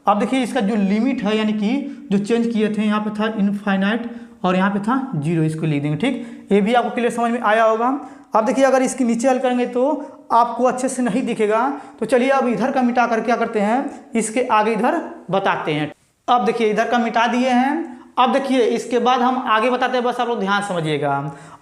अब देखिए इसका जो लिमिट है यानी कि जो चेंज किए थे, यहाँ पे था इनफाइनाइट और यहाँ पे था 0, इसको लिख देंगे। ठीक, ये भी आपको क्लियर समझ में आया होगा। अब देखिए अगर इसके नीचे हल करेंगे तो आपको अच्छे से नहीं दिखेगा, तो चलिए अब इधर का मिटा कर क्या करते हैं, इसके आगे इधर बताते हैं। अब देखिए इधर का मिटा दिए हैं। अब देखिए इसके बाद हम आगे बताते हैं, बस आप लोग ध्यान समझिएगा।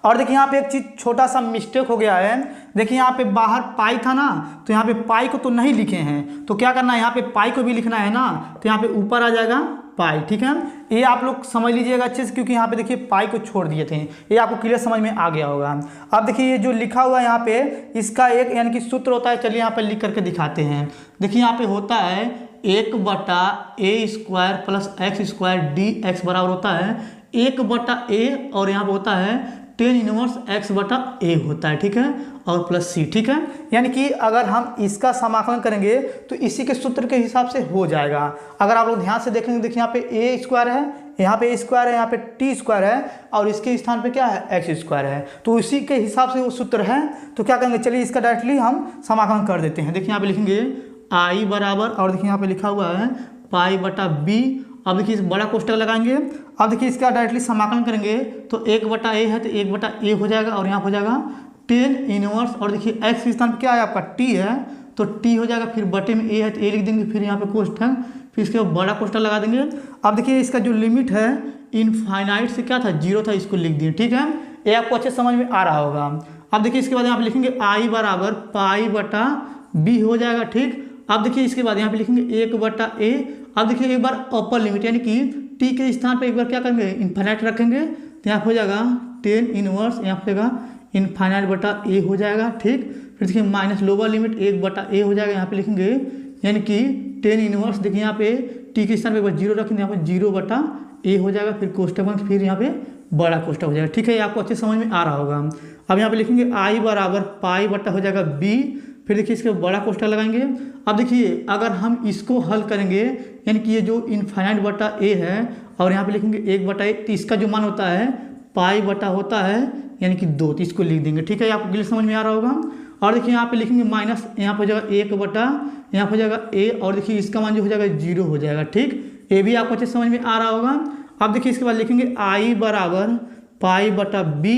और देखिए यहाँ पे एक चीज छोटा सा मिस्टेक हो गया है। देखिए यहाँ पे बाहर पाई था ना, तो यहाँ पे पाई को तो नहीं लिखे हैं, तो क्या करना है, यहाँ पे पाई को भी लिखना है ना, तो यहाँ पे ऊपर आ जाएगा पाई। ठीक है, ये आप लोग समझ लीजिएगा अच्छे से, क्योंकि यहाँ पे देखिए पाई को छोड़ दिए थे, ये आपको क्लियर समझ में आ गया होगा। अब देखिए ये जो लिखा हुआ है यहाँ पे, इसका एक यानी कि सूत्र होता है, चलिए यहाँ पे लिख करके दिखाते हैं। देखिए यहाँ पे होता है 1/a square plus x square dx बराबर होता है 1/a और यहाँ पे होता है 10 इनवर्स x/a होता है। ठीक है, और प्लस c। ठीक है, यानी कि अगर हम इसका समाकलन करेंगे तो इसी के सूत्र के हिसाब से हो जाएगा। अगर आप लोग ध्यान से देखेंगे, देखिए यहाँ पे a स्क्वायर है, यहाँ पे a स्क्वायर है, यहाँ पे t स्क्वायर है और इसके स्थान पे क्या है x स्क्वायर है, तो इसी के हिसाब से वो सूत्र है। तो क्या करेंगे, चलिए इसका डायरेक्टली हम समाकलन कर देते हैं। देखिए यहाँ पे लिखेंगे i बराबर, और देखिए यहाँ पे लिखा हुआ है पाई बटा b। अब देखिए इस बड़ा कोष्टक लगाएंगे। अब देखिए इसका डायरेक्टली समाकलन करेंगे तो 1/a है तो 1/a हो जाएगा और यहाँ हो जाएगा 10 इनवर्स, और देखिए x के स्थान पर क्या है आपका t है तो t हो जाएगा, फिर बटे में a है तो a लिख देंगे, फिर यहाँ पे कोष्टक, फिर इसके बाद बड़ा कोष्टक लगा देंगे। अब देखिए इसका जो लिमिट है इनफाइनाइट से क्या था, 0 था, इसको लिख दिए। ठीक है, ये आपको अच्छे समझ में आ रहा होगा। अब देखिए इसके बाद यहाँ पे लिखेंगे i बराबर पाई बटा b हो जाएगा। ठीक, अब देखिए इसके बाद यहाँ पे लिखेंगे 1/a। अब देखिए एक बार अपर लिमिट यानी कि t के स्थान पे एक बार क्या करेंगे, इनफाइनाइट रखेंगे तो यहाँ हो जाएगा 10 इनवर्स, यहाँ पे जाएगा इनफाइनाइट बटा a हो जाएगा। ठीक, फिर देखिए माइनस लोअर लिमिट 1/a हो जाएगा, यहाँ पे लिखेंगे यानी कि 10 इनवर्स, देखिए यहाँ पे t के स्थान पे एक बार 0 रखेंगे, यहाँ पे 0/a हो जाएगा, फिर कोष्टक, फिर यहाँ पे बड़ा कोष्टक हो जाएगा। ठीक है, ये आपको अच्छे समझ में आ रहा होगा। अब यहाँ पे लिखेंगे i बराबर पाई बटा हो जाएगा b, फिर देखिए इसके बड़ा कोष्टक लगाएंगे। अब देखिए अगर हम इसको हल करेंगे यानी कि ये जो इनफाइनाइट बटा a है और यहाँ पे लिखेंगे 1/a, तो इसका जो मान होता है पाई बटा होता है यानी कि 2, तो इसको लिख देंगे। ठीक है, आपको क्लियर समझ में आ रहा होगा। और देखिए यहाँ पे लिखेंगे माइनस, यहाँ पे हो जाएगा 1/, यहाँ पे हो जाएगा a, और देखिए इसका मान जो हो जाएगा 0 हो जाएगा। ठीक, ये भी आपको अच्छे समझ में आ रहा होगा। अब देखिए इसके बाद लिखेंगे i बराबर पाई बटा b,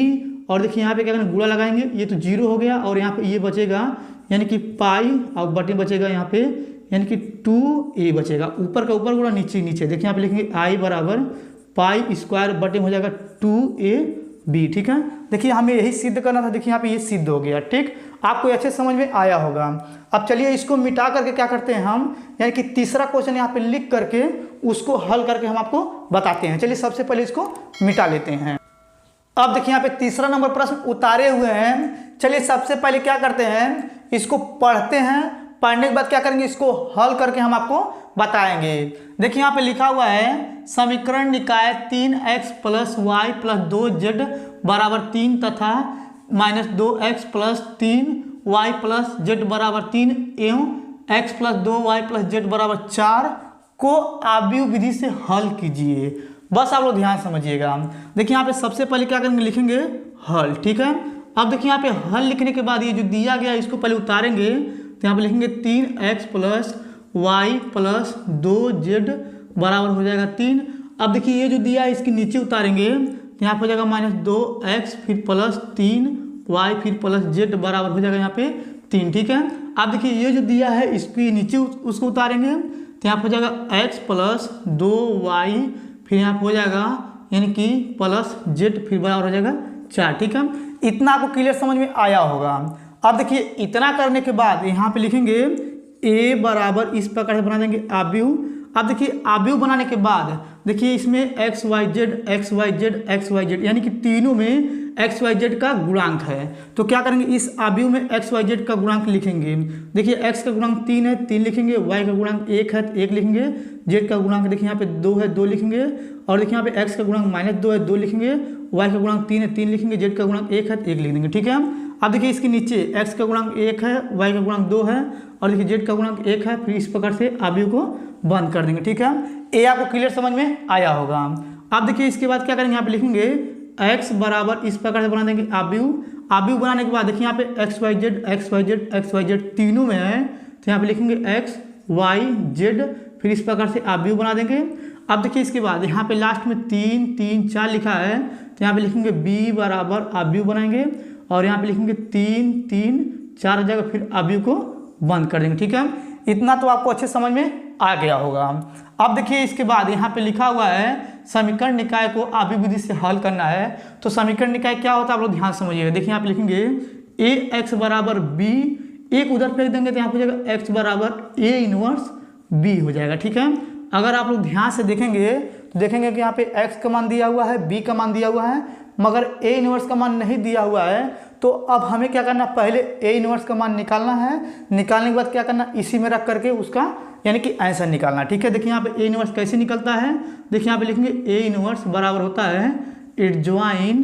और देखिए यहाँ पे क्या करेंगे, गुणा लगाएंगे, ये तो 0 हो गया और यहाँ पे ये बचेगा यानी कि पाई और बटे बचेगा यहाँ पे यानी कि 2a बचेगा, ऊपर का ऊपर गुणा नीचे नीचे। देखिए यहाँ पे लिखेंगे i बराबर पाई स्क्वायर बटे हो जाएगा 2ab। ठीक है, देखिए हमें यही सिद्ध करना था, देखिए यहाँ पे ये सिद्ध हो गया। ठीक, आपको अच्छे समझ में आया होगा। अब चलिए इसको मिटा करके क्या करते हैं हम, यानी कि तीसरा क्वेश्चन यहाँ पे लिख करके उसको हल करके हम आपको बताते हैं। चलिए सबसे पहले इसको मिटा लेते हैं। अब देखिए यहाँ पे तीसरा नंबर प्रश्न उतारे हुए हैं। चलिए सबसे पहले क्या करते हैं, इसको पढ़ते हैं, पढ़ने के बाद क्या करेंगे, इसको हल करके हम आपको बताएंगे। देखिए यहाँ पे लिखा हुआ है समीकरण निकाय 3x + y + 2z बराबर 3 तथा -2x plus 3y plus Z बराबर 3 एवं x plus 2y plus Z बराबर 4 को आव्यूह विधि से हल कीजिए। बस आप लोग ध्यान समझिएगा। देखिए यहाँ पे सबसे पहले क्या करेंगे, लिखेंगे हल। ठीक है, अब देखिए यहाँ पे हल लिखने के बाद ये जो दिया गया इसको पहले उतारेंगे, तो यहाँ पे लिखेंगे 3x plus Y plus 2z बराबर हो जाएगा 3। अब देखिए ये जो दिया है इसके नीचे उतारेंगे, तो यहाँ पे हो जाएगा -2x फिर प्लस 3y फिर प्लस z बराबर हो जाएगा यहाँ पे 3। ठीक है, अब देखिए ये जो दिया है इसके नीचे उसको उतारेंगे, तो यहाँ पे हो जाएगा x प्लस 2y फिर यहाँ पे हो जाएगा यानी कि प्लस z फिर बराबर हो जाएगा 4। ठीक है, इतना आपको क्लियर समझ में आया होगा। अब देखिए इतना करने के बाद यहाँ पे लिखेंगे a बराबर इस प्रकार से बना देंगे आव्यूह। अब देखिए आव्यूह बनाने के बाद देखिए इसमें x y z यानी कि तीनों में x y z का गुणांक है, तो क्या करेंगे इस आव्यूह में x y z का गुणांक लिखेंगे। देखिए x का गुणांक 3 है 3 लिखेंगे, y का गुणांक 1 है 1 लिखेंगे, z का गुणांक देखिए यहाँ पे 2 है 2 लिखेंगे, और देखिए यहाँ पे x का गुणांक -2 है 2 लिखेंगे, y का गुणांक 3 है 3 लिखेंगे, z का गुणांक 1 है 1 लिख देंगे। ठीक है, अब देखिए इसके नीचे x का गुणांक 1 है, y का गुणांक 2 है, और देखिए z का गुणांक 1 है, फिर इस प्रकार से आव्यूह को बंद कर देंगे। ठीक है, ये आपको क्लियर समझ में आया होगा। अब देखिए इसके बाद क्या करेंगे, यहाँ पे लिखेंगे x बराबर इस प्रकार से बना देंगे आव्यूह। आव्यूह बनाने के बाद देखिए यहाँ पे x y z तीनों में है, तो यहाँ पे लिखेंगे x y z फिर इस प्रकार से आव्यूह बना देंगे। अब देखिए इसके बाद यहाँ पे लास्ट में 3 3 4 लिखा है, तो यहाँ पे लिखेंगे b बराबर आव्यूह बनाएंगे, और यहाँ पे लिखेंगे 3 3 4 जगह फिर आव्यूह को बंद कर देंगे। ठीक है, इतना तो आपको अच्छे समझ में आ गया होगा। अब देखिए इसके बाद यहाँ पे लिखा हुआ है समीकरण निकाय को आव्यूह विधि से हल करना है। तो समीकरण निकाय क्या होता है आप लोग ध्यान समझिएगा। देखिए यहाँ पे लिखेंगे ax बराबर b, एक उधर फेंक देंगे तो यहाँ पे हो जाएगा x बराबर a इनवर्स b हो जाएगा। ठीक है, अगर आप लोग ध्यान से देखेंगे तो देखेंगे कि यहाँ पे x का मान दिया हुआ है, b का मान दिया हुआ है, मगर a इनवर्स का मान नहीं दिया हुआ है। तो अब हमें क्या करना, पहले a इनवर्स का मान निकालना है, निकालने के बाद क्या करना, इसी में रख करके उसका यानी कि आंसर निकालना। ठीक है, देखिए यहाँ पे a इनवर्स कैसे निकलता है, देखिए यहाँ पे लिखेंगे a इनवर्स बराबर होता है एडजॉइन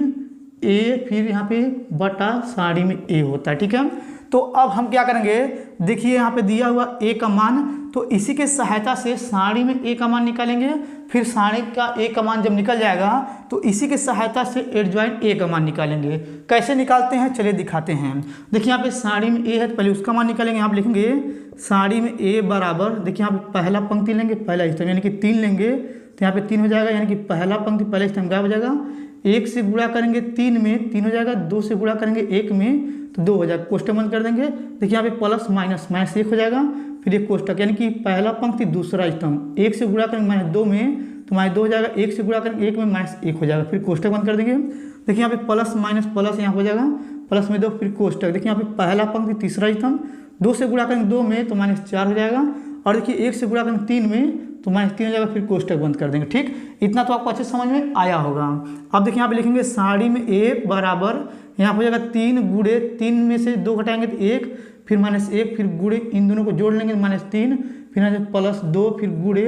a फिर यहाँ पे बटा साड़ी में a होता है। ठीक है, तो अब हम क्या करेंगे, देखिए यहाँ पे दिया हुआ a का मान, तो इसी के सहायता से साड़ी में a का मान निकालेंगे, फिर साड़ी का a का मान जब निकल जाएगा तो इसी के सहायता से एडजॉइन a का मान निकालेंगे। कैसे निकालते हैं चलिए दिखाते हैं। देखिए यहाँ पे साड़ी में a है तो पहले उसका मान निकालेंगे। यहाँ पे लिखेंगे साड़ी में a बराबर, देखिए यहाँ पे पहला पंक्ति लेंगे पहला स्टेप यानी कि 3 लेंगे, तो यहाँ पे 3 हो जाएगा, यानी कि पहला पंक्ति पहला स्टेप गायब हो जाएगा। 1 से गुणा करेंगे 3 में 3 हो जाएगा, 2 से गुणा करेंगे 1 में तो 2 हो जाएगा, कोष्टक बंद कर देंगे। देखिए यहाँ पे प्लस माइनस माइनस 1 हो जाएगा, फिर एक कोष्टक यानी कि पहला पंक्ति दूसरा स्तंभ, 1 से गुणा करेंगे -2 में तो -2 हो जाएगा, 1 से गुणा करेंगे 1 में -1 हो जाएगा, फिर कोष्टक बंद कर देंगे। देखिए यहाँ पे प्लस माइनस प्लस यहाँ हो जाएगा, प्लस में 2 फिर कोष्टक। देखिए यहाँ पे पहला पंक्ति तीसरा स्तंभ, 2 से गुणा करेंगे 2 में तो -4 हो जाएगा, और देखिए 1 से गुणा करेंगे 3 में तो -3 हो जाएगा, फिर कोष्टक बंद कर देंगे। ठीक, इतना तो आपको अच्छे समझ में आया होगा। अब देखिए यहाँ पे लिखेंगे साड़ी में a बराबर, यहाँ पे हो जाएगा 3 गुणे 3 में से 2 घटाएंगे तो 1 फिर -1 फिर गुणे इन दोनों को जोड़ लेंगे -3 फिर +2 फिर गुणे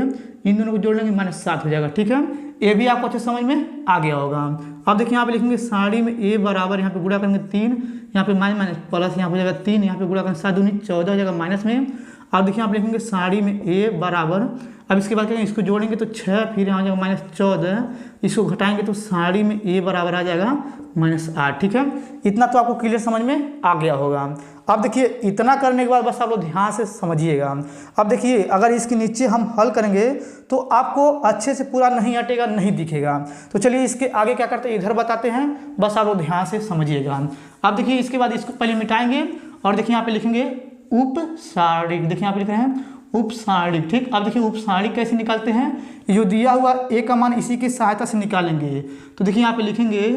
इन दोनों को जोड़ लेंगे -7 हो जाएगा। ठीक है, ये भी आपको अच्छे समझ में आ गया होगा। अब देखिए यहाँ पे लिखेंगे साड़ी में a बराबर, यहाँ पे गुणा करेंगे 3, यहाँ पे माइनस प्लस यहाँ हो जाएगा 3, यहाँ पे गुणा करेंगे 7 दूनी 14 हो जाएगा माइनस में। अब देखिए आप लिखेंगे साड़ी में a बराबर, अब इसके बाद क्या इसको जोड़ेंगे तो 6 फिर यहाँ आ जाएगा -14, इसको घटाएंगे तो साड़ी में a बराबर आ जाएगा -8। ठीक है, इतना तो आपको क्लियर समझ में आ गया होगा। अब देखिए इतना करने के बाद बस आप लोग ध्यान से समझिएगा। अब देखिए अगर इसके नीचे हम हल करेंगे तो आपको अच्छे से पूरा नहीं हटेगा, नहीं दिखेगा। तो चलिए इसके आगे क्या करते हैं इधर बताते हैं, बस आप लोग ध्यान से समझिएगा। अब देखिए इसके बाद इसको पहले मिटाएंगे, और देखिए यहाँ पे लिखेंगे उपसारिक, देखिए यहाँ पे लिख रहे हैं उपसारिक। ठीक, अब देखिए उपसारिक कैसे निकालते हैं, जो दिया हुआ a का मान इसी की सहायता से निकालेंगे। तो देखिए यहाँ पे लिखेंगे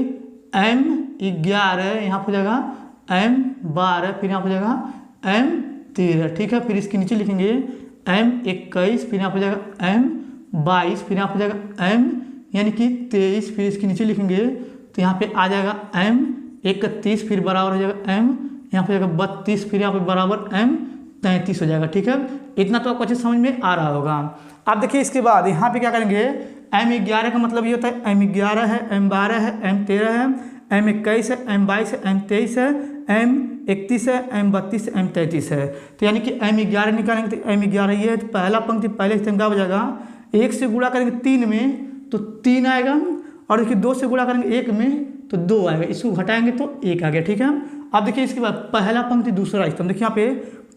m11, यहाँ हो जाएगा m12, फिर यहाँ हो जाएगा m13। ठीक है, फिर इसके नीचे लिखेंगे m21, फिर यहाँ हो जाएगा m22, फिर यहाँ हो जाएगा m यानी कि 23, फिर इसके नीचे लिखेंगे तो यहाँ पे आ जाएगा m31, फिर बराबर हो जाएगा m यहाँ पे जाएगा 32, फिर यहाँ पे बराबर m33 हो जाएगा। ठीक है, इतना तो आपको अच्छे समझ में आ रहा होगा। अब देखिए इसके बाद यहाँ पे क्या करेंगे, m11 का मतलब ये होता है m11 है, m12 है, m13 है, M21 है, M22 है, M23 है, M31 है, M32 है, M33 है। तो यानी कि M11 निकालेंगे तो M11 ये है। तो पहला पंक्ति पहले स्तंभ का हो जाएगा, 1 से गुणा करेंगे 3 में तो 3 आएगा, और देखिए 2 से गुणा करेंगे 1 में तो 2 आएगा, इसको घटाएंगे तो 1 आ गया। ठीक है, अब देखिए इसके बाद पहला पंक्ति दूसरा स्तंभ, देखिए यहाँ पे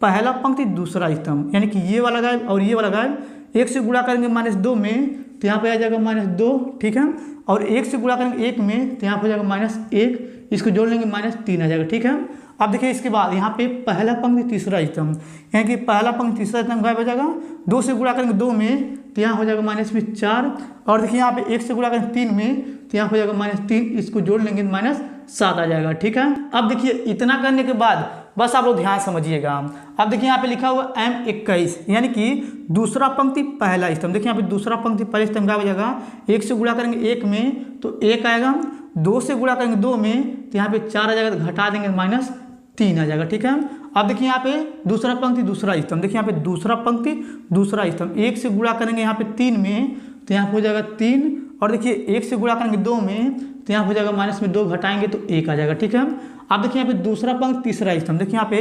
पहला पंक्ति दूसरा स्तंभ, यानी कि ये वाला गायब और ये वाला गायब। 1 से गुणा करेंगे -2 में तो यहाँ पे आ जाएगा -2, ठीक है, और 1 से गुणा करेंगे 1 में तो यहाँ पे हो जाएगा -1, इसको जोड़ लेंगे -3 आ जाएगा। ठीक है, अब देखिए इसके बाद यहाँ पे पहला पंक्ति तीसरा स्तंभ, यानी कि पहला पंक्ति तीसरा स्तंभ गायब हो जाएगा। 2 से गुणा करेंगे 2 में तो यहाँ हो जाएगा -4, और देखिए यहाँ पे 1 से गुणा करेंगे 3 में तो यहाँ हो जाएगा -3, इसको जोड़ लेंगे -7 आ जाएगा। ठीक है, अब देखिए इतना करने के बाद बस आप लोग ध्यान समझिएगा। अब देखिए यहाँ पे लिखा हुआ M21, यानी कि दूसरा पंक्ति पहला स्तंभ, देखिए यहाँ पे दूसरा पंक्ति पहले स्तंभ का हो जाएगा। 1 से गुणा करेंगे 1 में तो 1 आएगा, 2 से गुणा करेंगे 2 में तो यहाँ पे 4 आ जाएगा, तो घटा देंगे -3 आ जाएगा। ठीक है, अब देखिए यहाँ पे दूसरा पंक्ति दूसरा स्तंभ, देखिए यहाँ पे दूसरा पंक्ति दूसरा स्तंभ, 1 से गुणा करेंगे यहाँ पे 3 में तो यहाँ पे हो जाएगा 3, और देखिए 1 से गुणा करेंगे 2 में तो यहाँ हो जाएगा -2 घटाएंगे तो 1 आ जाएगा। ठीक है, अब देखिए यहाँ पे दूसरा पंक्ति तीसरा स्तंभ, देखिए यहाँ पे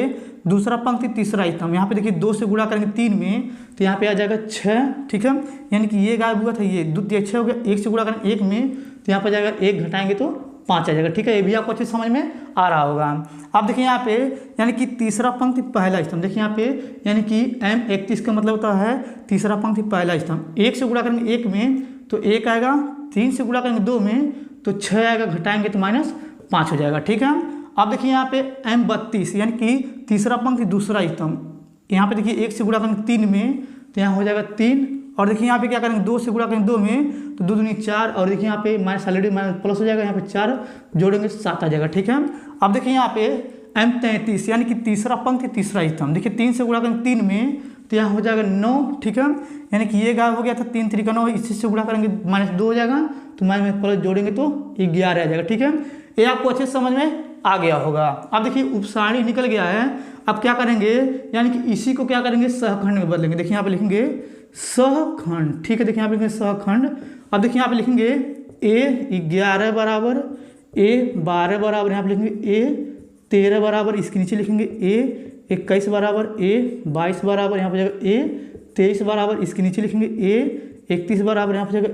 दूसरा पंक्ति तीसरा स्तंभ, यहाँ पे देखिए 2 से गुणा करेंगे 3 में तो यहाँ पे आ जाएगा 6। ठीक है, यानी कि ये गायब हुआ था, ये 6 हो गया। 1 से गुणा करेंगे 1 में तो यहाँ पे आ जाएगा 1 घटाएंगे तो 5 आ जाएगा। ठीक है, ये भी आपको अच्छे समझ में आ रहा होगा। अब देखिए यहाँ पे यानी कि तीसरा पंक्ति पहला स्तंभ, देखिए यहाँ पे यानी कि M31 का मतलब होता है तीसरा पंक्ति पहला स्तंभ। 1 से गुणा करेंगे 1 में तो 1 आएगा, 3 से गुणा करेंगे 2 में तो 6 आएगा, घटाएंगे तो -5 हो जाएगा। ठीक है, अब देखिए यहाँ पे M32 यानी कि तीसरा पंक्ति दूसरा स्तंभ, यहाँ पे देखिए 1 से गुणा करेंगे 3 में तो यहाँ हो जाएगा 3, और देखिए यहाँ पे क्या करेंगे 2 से गुणा करेंगे 2 में तो 2 दूनी 4, और देखिए यहाँ पे ऑलरेडी प्लस हो जाएगा, यहाँ पे 4 जोड़ेंगे 7 आ जाएगा। ठीक है, अब देखिए यहाँ पे M33 यानी कि तीसरा पंक्ति तीसरा स्तंभ, देखिए 3 से गुणा करेंगे 3 में तो यहाँ हो जाएगा 9। ठीक है, यानी कि ये गायब हो गया था, 3 3 का 9, इसी से गुणा करेंगे -2 हो जाएगा, तो प्लस जोड़ेंगे तो 11 आ जाएगा। ठीक है, ये आपको अच्छे समझ में आ गया होगा। अब देखिए उपसारणी निकल गया है, अब क्या करेंगे, यानी कि इसी को क्या करेंगे सहखंड में बदलेंगे। देखिए यहाँ पे लिखेंगे सहखंड। ठीक है, देखिए यहाँ पे लिखेंगे सहखंड। अब देखिए यहाँ पे लिखेंगे A11 बराबर A12 बराबर, यहाँ पे लिखेंगे A13 बराबर, इसके नीचे लिखेंगे A21 बराबर A22 बराबर, यहाँ पे जाएगा A23 बराबर, इसके नीचे लिखेंगे A31 बराबर, यहाँ पे जाएगा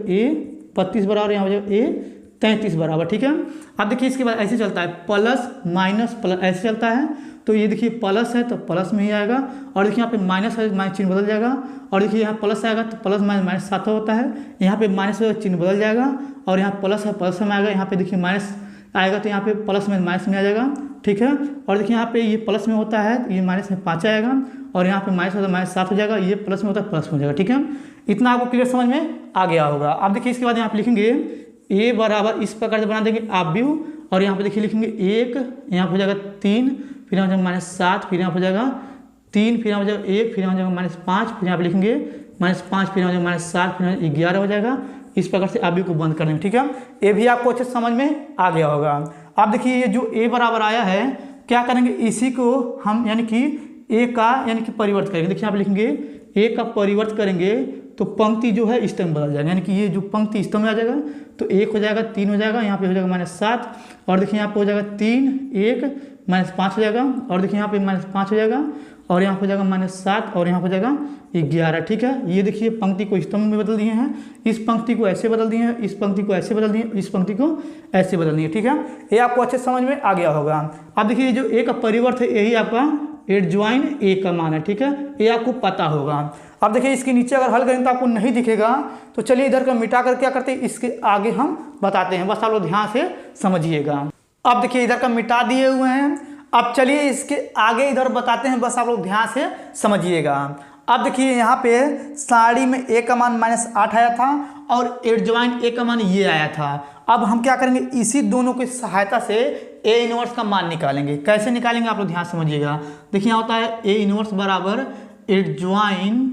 A32 बराबर, यहाँ पे जाएगा A33 बराबर। ठीक है, अब देखिए इसके बाद ऐसे चलता है प्लस माइनस प्लस, ऐसे चलता है। तो ये देखिए प्लस है तो प्लस में ही आएगा, और देखिए यहाँ पे माइनस है, माइनस चिन्ह बदल जाएगा, और देखिए यहाँ प्लस आएगा तो प्लस माइनस साथ होता है, यहाँ पे माइनस चिन्ह बदल जाएगा, और यहाँ प्लस है प्लस में आएगा, यहाँ पे देखिए माइनस आएगा तो यहाँ पे प्लस में माइनस में आ जाएगा। ठीक है, और देखिए यहाँ पे ये प्लस में होता है तो ये माइनस में 5 आएगा, और यहाँ पे माइनस होता है -7 हो जाएगा, ये प्लस में होता है प्लस में हो जाएगा। ठीक है, इतना आपको क्लियर समझ में आ गया होगा। अब देखिए इसके बाद यहाँ पे लिखेंगे A बराबर, इस प्रकार से बना देंगे आव्यूह, और यहाँ पे देखिए लिखेंगे 1, यहाँ पे हो जाएगा 3, फिर यहाँ हो जाएगा -7, फिर यहाँ हो जाएगा 3, फिर यहाँ हो जाएगा 1, फिर यहाँ हो जाएगा -5, फिर यहाँ पे लिखेंगे -5, फिर यहाँ हो जाएगा -7, फिर यहाँ 11 हो जाएगा। इस प्रकार से आव्यूह को बंद कर देंगे। ठीक है, ये भी आपको अच्छे समझ में आ गया होगा। अब देखिए ये जो A बराबर आया है, क्या करेंगे, इसी को हम यानी कि A का यानी कि परिवर्त करेंगे। देखिए यहाँ पे लिखेंगे A का परिवर्त करेंगे तो पंक्ति जो है स्तंभ बदल जाएगा, यानी कि ये जो पंक्ति स्तंभ में आ जाएगा तो 1 हो जाएगा, 3 हो जाएगा, यहाँ पे हो जाएगा -7, और देखिए यहाँ पे हो जाएगा 3 1 -5 हो जाएगा, और देखिए यहाँ पे -5 हो जाएगा, और यहाँ पे हो जाएगा -7, और यहाँ पे हो जाएगा 11। ठीक है, ये देखिए पंक्ति को स्तंभ में बदल दिए हैं, इस पंक्ति को ऐसे बदल दिए हैं, इस पंक्ति को ऐसे बदल दिए, इस पंक्ति को ऐसे बदल दिए। ठीक है, ये आपको अच्छे समझ में आ गया होगा। अब देखिए जो A का परिवर्त है यही आपका एडजॉइन A का मान है। ठीक है, ये आपको पता होगा। अब देखिए इसके नीचे अगर हल करें तो आपको नहीं दिखेगा, तो चलिए इधर का मिटा कर क्या करते हैं, इसके आगे हम बताते हैं, बस आप लोग ध्यान से समझिएगा। अब देखिए इधर का मिटा दिए हुए हैं, अब चलिए इसके आगे इधर बताते हैं, बस आप लोग ध्यान से समझिएगा। अब देखिए यहाँ पे साड़ी में A का मान -8 आया था, और एडजॉइन A का मान ये आया था। अब हम क्या करेंगे, इसी दोनों की सहायता से A इनवर्स का मान निकालेंगे। कैसे निकालेंगे आप लोग ध्यान समझिएगा। देखिए यहाँ होता है A इनवर्स बराबर एडजॉइन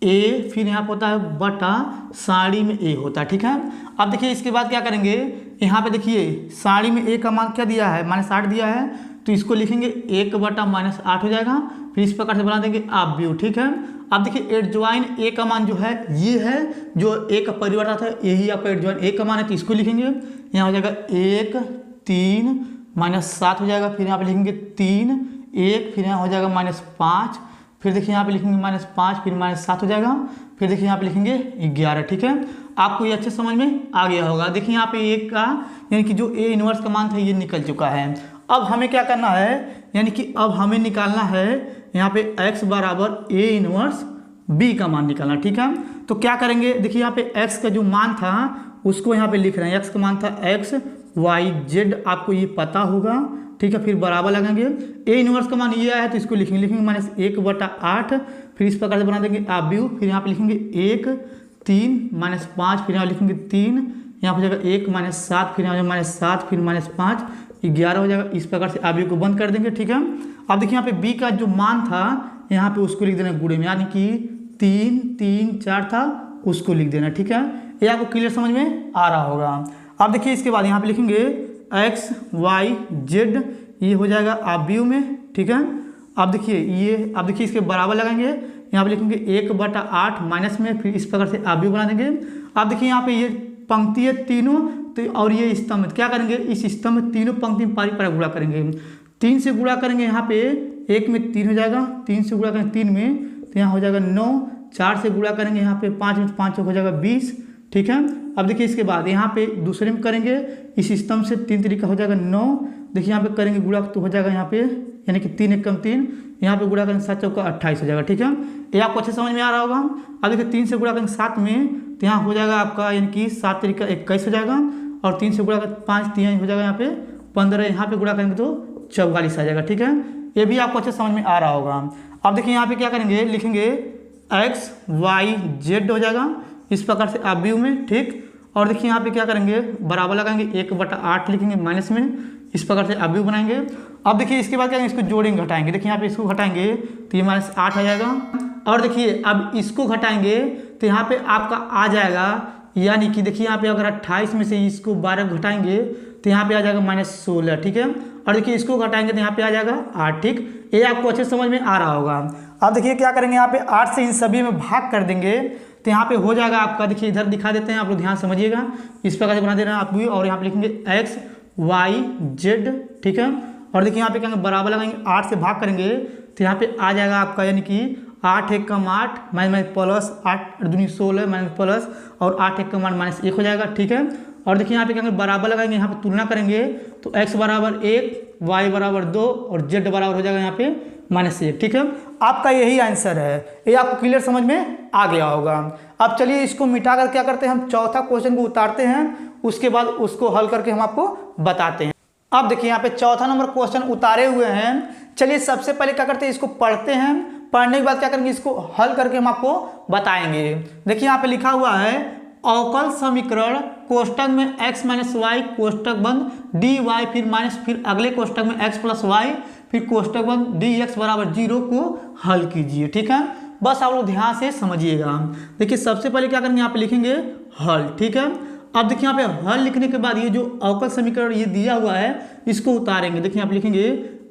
A, फिर यहाँ पे होता है बटा साड़ी में A होता है। ठीक है, अब देखिए इसके बाद क्या करेंगे, यहाँ पे देखिए साड़ी में A का मान क्या दिया है, -8 दिया है, तो इसको लिखेंगे 1 बटा -8 हो जाएगा, फिर इस प्रकार से बना देंगे आव्यूह। ठीक है, अब देखिए एडजॉइन A का मान जो है ये है, जो A का परिवर्तन था यही आपका एडजॉइन A का मान है, तो इसको लिखेंगे, यहाँ हो जाएगा 1 3 -7 हो जाएगा, फिर यहाँ पे लिखेंगे 3 1, फिर यहाँ हो जाएगा -5, फिर देखिए यहाँ पे लिखेंगे -5, फिर -7 हो जाएगा, फिर देखिए यहाँ पे लिखेंगे 11। ठीक है, आपको ये अच्छे समझ में आ गया होगा। देखिए यहाँ पे एक का यानी कि जो ए इनवर्स का मान था ये निकल चुका है। अब हमें क्या करना है, यानी कि अब हमें निकालना है यहाँ पे x बराबर ए इनवर्स बी का मान निकालना। ठीक है, तो क्या करेंगे, देखिए यहाँ पे x का जो मान था उसको यहाँ पे लिख रहे हैं। x का मान था x y z, आपको ये पता होगा। ठीक है, फिर बराबर लगाएंगे, ए इनवर्स का मान ये आया है तो इसको लिखेंगे -1/8, फिर इस प्रकार से बना देंगे आव्यूह, फिर यहाँ पे लिखेंगे 1 3 -5, फिर यहाँ लिखेंगे 3, यहाँ हो जाएगा 1 -7, फिर यहाँ -7, फिर -5 11 हो जाएगा। इस प्रकार से आव्यूह को बंद कर देंगे। ठीक है, अब देखिए यहाँ पे b का जो मान था यहाँ पे उसको लिख देना गुणे में, यानी कि 3 3 4 था उसको लिख देना। ठीक है, ये आपको क्लियर समझ में आ रहा होगा। अब देखिए इसके बाद यहाँ पे लिखेंगे x y z, ये हो जाएगा आव्यूह में। ठीक है, अब देखिए इसके बराबर लगाएंगे, यहाँ पे लिखेंगे 1/8 माइनस में, फिर इस प्रकार से आव्यूह बना देंगे। अब देखिए यहाँ पे ये पंक्ति है तीनों, तो और ये स्तंभ, क्या करेंगे, इस स्तंभ में तीनों पंक्ति में पारी गुणा करेंगे। 3 से गुणा करेंगे, यहाँ पे 1 में 3 हो जाएगा, 3 से गुणा करेंगे 3 में तो यहाँ हो जाएगा 9, 4 से गुणा करेंगे यहाँ पे 5 में 5 हो जाएगा 20। ठीक है, अब देखिए इसके बाद यहाँ पे दूसरे में करेंगे, इस स्तंभ से 3 तरीका हो जाएगा 9, देखिए यहाँ पे करेंगे गुणा तो हो जाएगा यहाँ पे, यानी कि 3 1 3, यहाँ पे गुणा करेंगे 7 चौका 28 हो जाएगा। ठीक है, ये आपको अच्छे समझ में आ रहा होगा। अब देखिए 3 से गुणा करेंगे 7 में तो यहाँ हो जाएगा आपका, यानी कि 7 तरीका 21 हो जाएगा, और 3 से गुणा करेंगे 5 3 हो जाएगा यहाँ पे 15, यहाँ पे गुणा करेंगे तो 44 आ जाएगा। ठीक है, ये भी आपको अच्छे समझ में आ रहा होगा। अब देखिए यहाँ पे क्या करेंगे, लिखेंगे x y z हो जाएगा इस प्रकार से आव्यूह में। ठीक, और देखिए यहाँ पे क्या करेंगे, बराबर लगाएंगे, 1/8 लिखेंगे माइनस में, इस प्रकार से आव्यूह बनाएंगे। अब देखिए इसके बाद क्या करेंगे, इसको जोड़ेंगे घटाएंगे, देखिए यहाँ पे इसको घटाएंगे तो ये -8 आ जाएगा, और देखिए अब इसको घटाएंगे तो यहाँ पे आपका आ जाएगा, यानी कि देखिए यहाँ पे अगर 28 में से इसको 12 घटाएंगे तो यहाँ पे आ जाएगा -16। ठीक है, और देखिए इसको घटाएंगे तो यहाँ पे आ जाएगा 8। ठीक, ये आपको अच्छे समझ में आ रहा होगा। अब देखिए क्या करेंगे, यहाँ पे 8 से इन सभी में भाग कर देंगे तो यहाँ पे हो जाएगा आपका, देखिए इधर दिखा देते हैं, आप लोग ध्यान समझिएगा, इस प्रकार से बना देना आप भी, और यहाँ पे लिखेंगे x y z। ठीक है, और देखिए यहाँ पे क्या बराबर लगाएंगे, 8 से भाग करेंगे तो यहाँ पे आ जाएगा आपका, यानी कि 8 1 कम 8 माइनस प्लस 8 दूनी 16 माइनस प्लस, और 8 1 कम 8 -1 हो जाएगा। ठीक है, और देखिए यहाँ पे क्या बराबर लगाएंगे, यहाँ पे तुलना करेंगे तो x बराबर 1 y बराबर 2 और z बराबर हो जाएगा यहाँ पे -1। ठीक है, आपका यही आंसर है, ये आपको क्लियर समझ में आ गया होगा। अब चलिए इसको मिटाकर क्या करते हैं, हम चौथा क्वेश्चन को उतारते हैं, उसके बाद उसको हल करके हम आपको बताते हैं। अब देखिए यहाँ पे चौथा नंबर क्वेश्चन उतारे हुए हैं। चलिए सबसे पहले क्या करते हैं, इसको पढ़ते हैं, पढ़ने के बाद क्या करेंगे, इसको हल करके हम आपको बताएंगे। देखिए यहाँ पे लिखा हुआ है, अवकल समीकरण कोष्टक में x - y कोष्टक बंद dy, फिर अगले कोष्टक में x + y, फिर कोष्टक बंद dx बराबर 0 को हल कीजिए। ठीक है, बस आप लोग ध्यान से समझिएगा। देखिए सबसे पहले क्या करेंगे, यहाँ पे लिखेंगे हल। ठीक है, अब देखिए यहाँ पे हल लिखने के बाद ये जो अवकल समीकरण ये दिया हुआ है इसको उतारेंगे। देखिए यहाँ पे लिखेंगे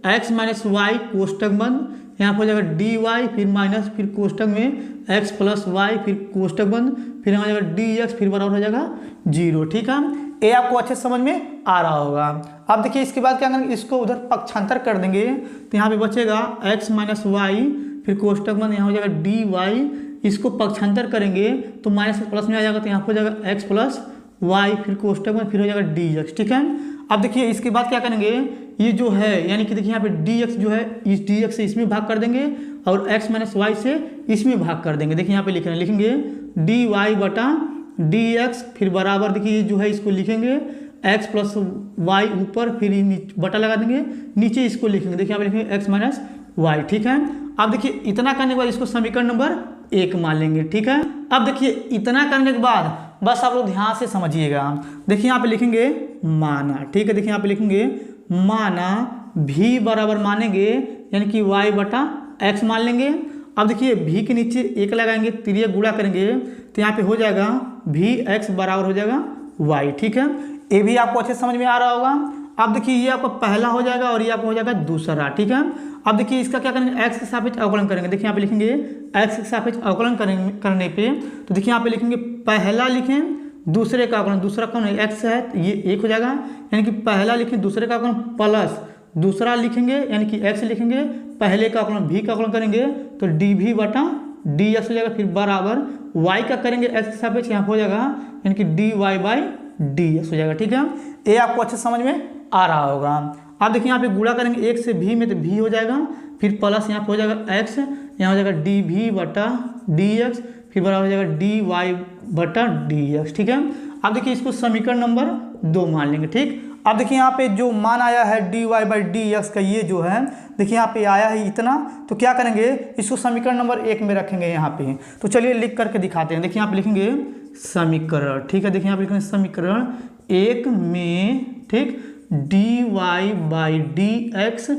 x - y कोष्टक बंद, यहाँ पर हो जाएगा dy, फिर माइनस, फिर कोष्टक में x + y, फिर कोष्टक बंद, फिर यहाँ हो जाएगा dx, फिर बराबर हो जाएगा 0। ठीक है, ये आपको अच्छे समझ में आ रहा होगा। अब देखिए इसके बाद क्या करेंगे, इसको उधर पक्षांतर कर देंगे तो यहाँ पे बचेगा x - y, फिर कोष्टक बंद, यहाँ हो जाएगा dy, इसको पक्षांतर करेंगे तो माइनस प्लस में आ जाएगा, तो यहाँ हो जाएगा x + y, फिर कोष्टक में, फिर हो जाएगा dx। ठीक है, अब देखिए इसके बाद क्या करेंगे, ये जो है यानी कि देखिए यहाँ पे dx जो है, इस dx से इसमें भाग कर देंगे और x - y से इसमें भाग कर देंगे। देखिए यहाँ पे लिखेंगे dy बटा dx, फिर बराबर देखिए जो है इसको लिखेंगे x + y ऊपर, फिर बटा लगा देंगे, नीचे इसको लिखेंगे, देखिए यहाँ पे लिखेंगे x - y। ठीक है, अब देखिए इतना करने के बाद इसको समीकरण नंबर 1 मान लेंगे। ठीक है, अब देखिए इतना करने के बाद बस आप लोग ध्यान से समझिएगा। देखिए यहाँ पे लिखेंगे माना। ठीक है, देखिए यहाँ पे लिखेंगे माना v बराबर मानेंगे, यानी कि y बटा x मान लेंगे। अब देखिए v के नीचे 1 लगाएंगे, तिरिया गुणा करेंगे तो यहाँ पे हो जाएगा vx बराबर हो जाएगा y। ठीक है, ये भी आपको अच्छे समझ में आ रहा होगा। अब देखिए ये आपका पहला हो जाएगा और ये आपका हो जाएगा दूसरा। ठीक है, अब देखिए इसका क्या करेंगे, x के सापेक्ष अवकलन करेंगे। देखिए यहाँ पे लिखेंगे x के सापेक्ष अवकलन करने पे तो देखिए यहाँ पे लिखेंगे पहला लिखें दूसरे का अवकलन, दूसरा कौन है x है तो ये 1 हो जाएगा, यानी कि पहला लिखेंगे दूसरे का अवकलन प्लस दूसरा लिखेंगे यानी कि x लिखेंगे, पहले का अवकलन v का अवकलन करेंगे तो dv बटा dx हो जाएगा, फिर बराबर y का करेंगे x के सापेक्ष, यहाँ हो जाएगा यानी कि dy बाई dx हो जाएगा। ठीक है, ये आपको अच्छे समझ में आ रहा होगा। अब देखिए यहाँ पे गुणा करेंगे 1 से v में तो v हो जाएगा, फिर प्लस यहाँ पे हो जाएगा x, यहाँ हो जाएगा dv बटा dx, फिर बराबर हो जाएगा dy बटा dx। ठीक है, अब देखिए इसको समीकरण नंबर 2 मान लेंगे। ठीक, अब देखिए यहाँ पे जो मान आया है dy बाई dx का, ये जो है देखिए यहाँ पे आया है इतना, तो क्या करेंगे इसको समीकरण नंबर 1 में रखेंगे यहाँ पे। तो चलिए लिख करके दिखाते हैं। देखिए यहाँ पे लिखेंगे समीकरण, ठीक है, देखिए यहाँ पे लिखेंगे समीकरण 1 में, ठीक, dy बाई dx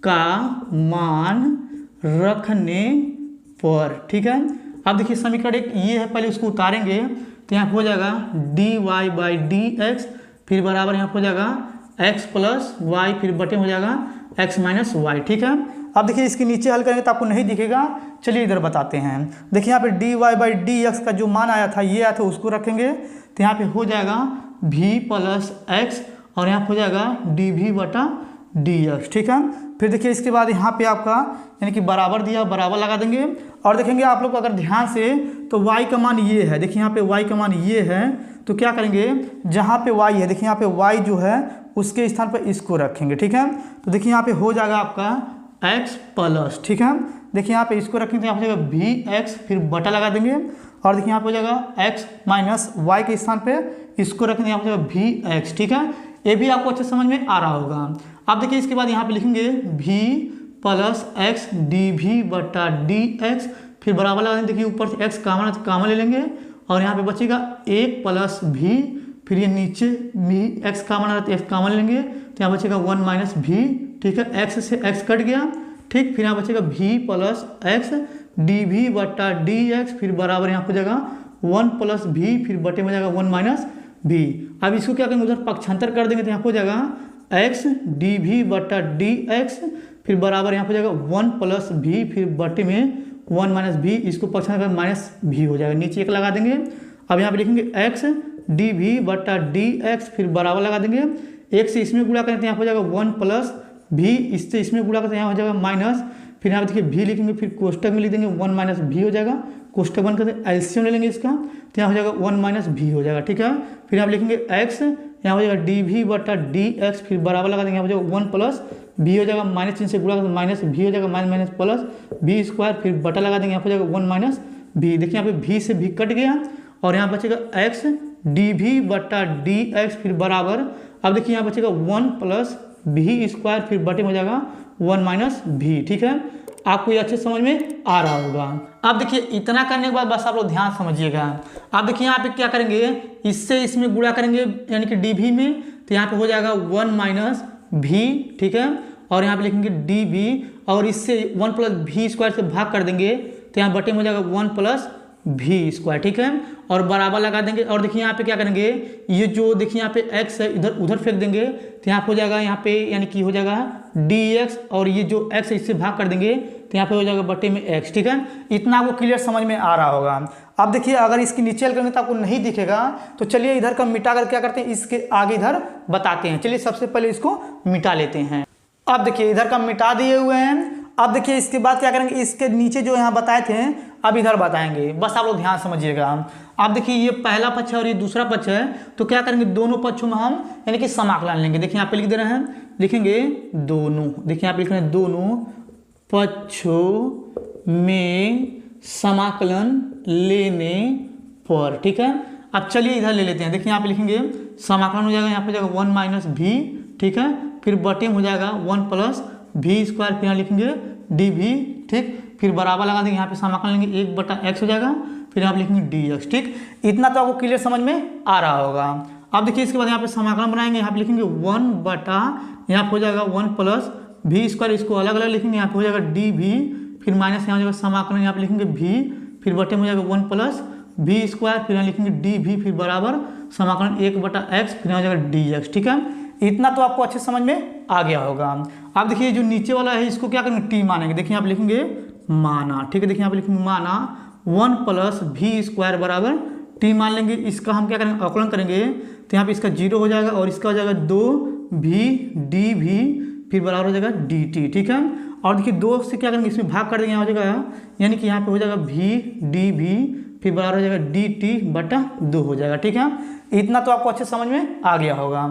का मान रखने पर। ठीक है, अब देखिए समीकरण 1 ये है, पहले उसको उतारेंगे तो यहाँ हो जाएगा dy बाई dx, फिर बराबर यहाँ हो जाएगा x प्लस वाई, फिर बटे हो जाएगा x माइनस वाई। ठीक है, अब देखिए इसके नीचे हल करेंगे तो आपको नहीं दिखेगा, चलिए इधर बताते हैं। देखिए यहाँ पे dy बाई dx का जो मान आया था ये आया था, उसको रखेंगे तो यहाँ पे हो जाएगा v प्लस x और यहाँ हो जाएगा dv बटा dx। ठीक है, फिर देखिए इसके बाद यहाँ पे आपका यानी कि बराबर दिया, बराबर लगा देंगे और देखेंगे आप लोग अगर ध्यान से तो y का मान ये है, देखिए यहाँ पे y का मान ये है, तो क्या करेंगे जहाँ पे y है देखिए यहाँ पे y जो है उसके स्थान पर इसको रखेंगे। ठीक है, तो देखिए यहाँ पे हो जाएगा आपका x प्लस, ठीक है, देखिए यहाँ पे इसको रखेंगे तो यहाँ पे हो जाएगा vx, फिर बटा लगा देंगे और देखिए यहाँ पे हो जाएगा x माइनस वाई के स्थान पे इसको रखेंगे, यहाँ पे हो जाएगा vx। ठीक है, ये भी आपको अच्छे समझ में आ रहा होगा। अब देखिए इसके बाद यहाँ पे लिखेंगे v प्लस एक्स dv बटा dx, फिर बराबर लगा देंगे, देखिए ऊपर से x कामन है तो कामन ले लेंगे और यहाँ पे बचेगा 1 प्लस v, फिर ये नीचे भी x कामन है तो x कामन लेंगे तो यहाँ बचेगा 1 माइनस v। ठीक है, x से x कट गया, ठीक, फिर यहाँ बचेगा v प्लस एक्स dv बटा dx, फिर बराबर यहाँ हो जाएगा 1 प्लस v, फिर बटे में जाएगा 1 माइनस v। अब इसको क्या करेंगे उधर पक्षांतर कर देंगे तो यहाँ हो जाएगा x dv बटा dx, फिर बराबर यहाँ हो जाएगा 1 प्लस v, फिर बटे में 1 माइनस v, इसको पक्षांतर कर माइनस v हो जाएगा, नीचे 1 लगा देंगे। अब यहाँ पे लिखेंगे x dv बटा dx, फिर बराबर लगा देंगे, 1 से इसमें गुणा करें तो यहाँ हो जाएगा 1 प्लस v, इससे इसमें गुणा करें तो यहाँ हो जाएगा माइनस, फिर यहाँ पे देखिए v लिखेंगे, फिर कोष्टक में लिख देंगे 1 माइनस v हो जाएगा, कोष्टक बंद करते एलसीएम ले लेंगे इसका तो यहाँ हो जाएगा 1 माइनस v हो जाएगा। ठीक है, फिर आप लिखेंगे x, यहाँ हो जाएगा dv बटा dx, फिर बराबर लगा देंगे, यहाँ हो जाएगा 1 प्लस v हो जाएगा, माइनस चिन्ह से गुणा करते माइनस v हो जाएगा, माइनस प्लस v स्क्वायर, फिर बटा लगा देंगे, यहाँ हो जाएगा 1 माइनस v। देखिए यहाँ पे v से v कट गया और यहाँ बचेगा x dv बटा dx, फिर बराबर, अब देखिए यहाँ बचेगा 1 प्लस v स्क्वायर, फिर बटे में हो जाएगा 1 माइनस v। ठीक है, आपको ये अच्छे समझ में आ रहा होगा। अब देखिए इतना करने के बाद बस आप लोग ध्यान समझिएगा। अब देखिए यहाँ पे क्या करेंगे, इससे इसमें गुणा करेंगे यानी कि dv में, तो यहाँ पे हो जाएगा 1 माइनस v। ठीक है, और यहाँ पे लिखेंगे dv और इससे 1 प्लस v स्क्वायर से भाग कर देंगे तो यहाँ बटे में हो जाएगा 1 प्लस v स्क्वायर। ठीक है, और बराबर लगा देंगे और देखिए यहाँ पे क्या करेंगे, ये जो देखिए यहाँ पे x है इधर उधर फेंक देंगे तो यहाँ हो जाएगा यहाँ पे यानी कि हो जाएगा dx और ये जो x है इससे भाग कर देंगे तो यहाँ पे हो जाएगा बटे में x। ठीक है, इतना आपको क्लियर समझ में आ रहा होगा। अब देखिए अगर इसकी नीचे करेंगे तो आपको नहीं दिखेगा, तो चलिए इधर का मिटा कर क्या करते हैं, इसके आगे इधर बताते हैं। चलिए सबसे पहले इसको मिटा लेते हैं। अब देखिए इधर का मिटा दिए हुए हैं। अब देखिए इसके बाद क्या करेंगे, इसके नीचे जो यहाँ बताए थे अब इधर बताएंगे, बस आप लोग ध्यान समझिएगा। अब देखिए ये पहला पक्ष है और ये दूसरा पक्ष है, तो क्या करेंगे दोनों पक्षों में हम यानी कि समाकलन लेंगे। देखिए यहाँ पे लिख दे रहे हैं, लिखेंगे दोनों, देखिए यहाँ पे लिख रहे हैं दोनों पक्षों में समाकलन लेने पर। ठीक है, अब चलिए इधर ले लेते हैं। देखिए यहाँ पे लिखेंगे समाकलन हो जाएगा, यहाँ पे जाएगा 1 माइनस v। ठीक है, फिर बटे में हो जाएगा 1 प्लस v स्क्वायर, फिर यहाँ लिखेंगे dv। ठीक, फिर बराबर लगा देंगे, यहाँ पे समाकलन लेंगे 1 बटा x हो जाएगा, फिर यहाँ पे लिखेंगे dx। ठीक, इतना तो आपको क्लियर समझ में आ रहा होगा। अब देखिए इसके बाद यहाँ पे समाकलन बनाएंगे, यहाँ पे लिखेंगे 1 बटा यहाँ पे हो जाएगा 1 प्लस v स्क्वायर, इसको अलग अलग लिखेंगे, यहाँ पे हो जाएगा dv, फिर माइनस यहाँ हो जाएगा समाकलन, यहाँ पे लिखेंगे v, फिर बटे में हो जाएगा 1 प्लस v स्क्वायर, फिर यहाँ लिखेंगे dv, फिर बराबर समाकलन 1 बटा x, फिर यहाँ हो जाएगा dx। ठीक है, इतना तो आपको अच्छे समझ में आ गया होगा। अब देखिए जो नीचे वाला है इसको क्या करेंगे, t मानेंगे। देखिए यहाँ पे लिखेंगे माना। ठीक है, देखिए यहाँ पे लिखेंगे माना 1 प्लस v स्क्वायर बराबर टी मान लेंगे, इसका हम क्या करेंगे अवकलन करेंगे तो यहाँ पे इसका 0 हो जाएगा और इसका हो जाएगा 2v फिर बराबर हो जाएगा dt, ठीक है। और देखिए 2 से क्या करेंगे इसमें भाग कर देंगे, यहाँ हो जाएगा यानी कि यहाँ पे हो जाएगा v dv फिर बराबर हो जाएगा dt/2 हो जाएगा, ठीक है। इतना तो आपको अच्छे समझ में आ गया होगा।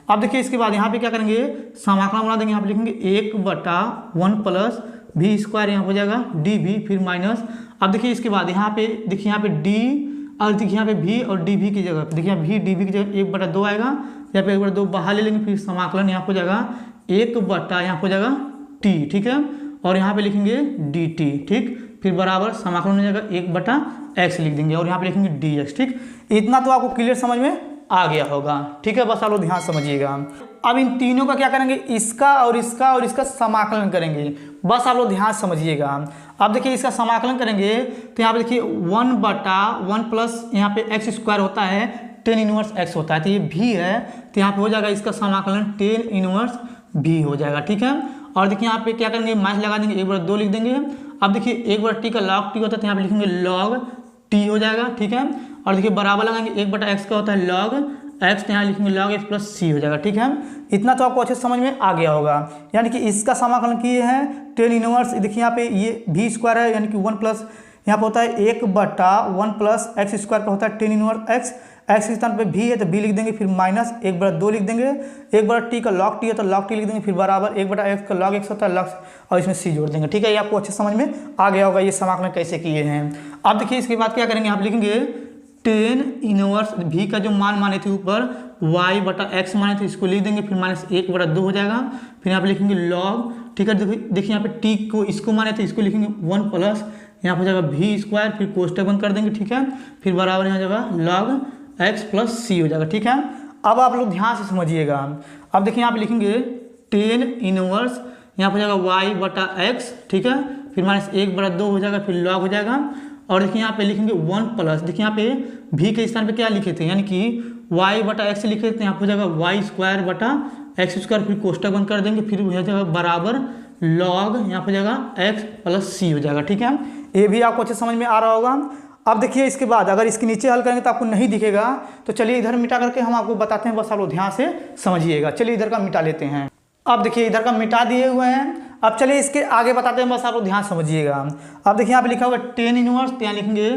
अब देखिए इसके बाद यहाँ पे क्या करेंगे समाकलन बना देंगे, यहाँ पे लिखेंगे 1/1 प्लस v स्क्वायर यहाँ हो जाएगा dv फिर माइनस। अब देखिए इसके बाद यहाँ पे देखिए यहाँ पे d और देखिए यहाँ पे v और dv की जगह देखिए v dv की जगह 1/2 आएगा, यहाँ पे 1/2 बाहर ले लेंगे, फिर समाकलन यहाँ हो जाएगा 1 यहाँ हो जाएगा t, ठीक है। और यहाँ पे लिखेंगे dt, ठीक, फिर बराबर समाकलन हो जाएगा 1/x लिख देंगे और यहाँ पे लिखेंगे dx, ठीक। इतना तो आपको क्लियर समझ में आ गया होगा, ठीक है। बस आप लोग ध्यान समझिएगा। अब इन तीनों का क्या करेंगे, इसका और इसका समाकलन करेंगे, बस आप लोग ध्यान समझिएगा। अब देखिए इसका समाकलन करेंगे तो यहाँ पे देखिए 1/1 प्लस यहाँ पे x स्क्वायर होता है tan इनवर्स x होता है, तो ये v है तो यहाँ पे हो जाएगा इसका समाकलन tan इनवर्स v हो जाएगा, ठीक है। और देखिए यहाँ पे क्या करेंगे माइनस लगा देंगे, 1/2 लिख देंगे। अब देखिए 1/t का log t होता है तो यहाँ पे लिखेंगे log t हो जाएगा, ठीक है। और देखिए बराबर लगाएंगे 1/x का होता है log x, यहाँ लिखेंगे log x प्लस c हो जाएगा, ठीक है। इतना तो आपको अच्छे समझ में आ गया होगा। यानी कि इसका समाकलन किए हैं tan इनवर्स, देखिए यहाँ पे ये v स्क्वायर है यानी कि 1 प्लस यहाँ पे होता है 1/1 प्लस x स्क्वायर का होता है tan इनवर्स x के स्थान पे v है तो v लिख देंगे, फिर माइनस 1/2 लिख देंगे, 1/t का log t है तो log t लिख देंगे, फिर बराबर 1/x का log x होता है log और इसमें c जोड़ देंगे, ठीक है। ये आपको अच्छे समझ में आ गया होगा ये समाकलन कैसे किए हैं। अब देखिए इसके बाद क्या करेंगे, आप लिखेंगे tan इनवर्स v का जो मान माने थे ऊपर y/x माने थे इसको लिख देंगे, फिर माइनस 1/2 हो जाएगा, फिर यहाँ पे लिखेंगे log, ठीक है। देखिए यहाँ पे t को इसको माने थे इसको लिखेंगे 1 प्लस यहाँ हो जाएगा v स्क्वायर, फिर कोष्टक बंद कर देंगे, ठीक है। फिर बराबर यहाँ जाएगा log x प्लस c हो जाएगा, ठीक है। अब आप लोग ध्यान से समझिएगा। अब देखिए यहाँ पे लिखेंगे tan इनवर्स यहाँ पर जाएगा y/x, ठीक है, फिर माइनस 1/2 हो जाएगा, फिर log हो जाएगा। और देखिए यहाँ पे लिखेंगे 1 प्लस, देखिए यहाँ पे v के स्थान पे क्या लिखे थे यानी कि y/x लिखे थे, यहाँ पर हो जाएगा y²/x², फिर कोष्टक बंद कर देंगे, फिर हो जाएगा बराबर log यहाँ पर जाएगा x प्लस c हो जाएगा, ठीक है। ये भी आपको अच्छे समझ में आ रहा होगा। अब देखिए इसके बाद अगर इसके नीचे हल करेंगे तो आपको नहीं दिखेगा, तो चलिए इधर मिटा करके हम आपको बताते हैं, बस आप लोग ध्यान से समझिएगा। चलिए इधर का मिटा लेते हैं। अब देखिए इधर का मिटा दिए हुए हैं। अब चलिए इसके आगे बताते हैं, बस आप लोग ध्यान समझिएगा। अब देखिए यहाँ पे लिखा होगा tan इनवर्स, तो यहाँ लिखेंगे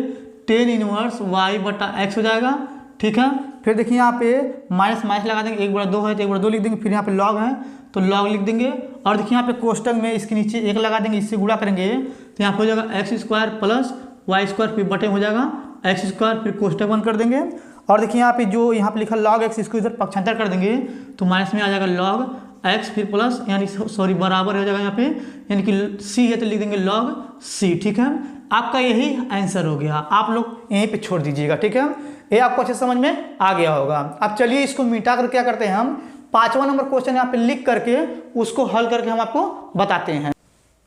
tan इनवर्स y/x हो जाएगा, ठीक है। फिर देखिए यहाँ पे माइनस लगा देंगे, 1/2 है तो 1/2 लिख देंगे, फिर यहाँ पे log है तो log लिख देंगे। और देखिए यहाँ पे कोष्टक में इसके नीचे 1 लगा देंगे, इससे गुणा करेंगे तो यहाँ पे हो जाएगा x² प्लस y² फिर बटे हो जाएगा x², फिर कोष्टक बंद कर देंगे। और देखिए यहाँ पे जो यहाँ पे लिखा log x इसको इधर पक्षांतर कर देंगे तो माइनस में आ जाएगा log x, फिर प्लस यानी सॉरी बराबर हो जाएगा यहाँ पे यानी कि c है तो लिख देंगे log c, ठीक है। आपका यही आंसर हो गया, आप लोग यहीं पे छोड़ दीजिएगा, ठीक है। ये आपको अच्छे समझ में आ गया होगा। अब चलिए इसको मिटा कर क्या करते हैं, हम 5वां नंबर क्वेश्चन यहाँ पे लिख करके उसको हल करके हम आपको बताते हैं।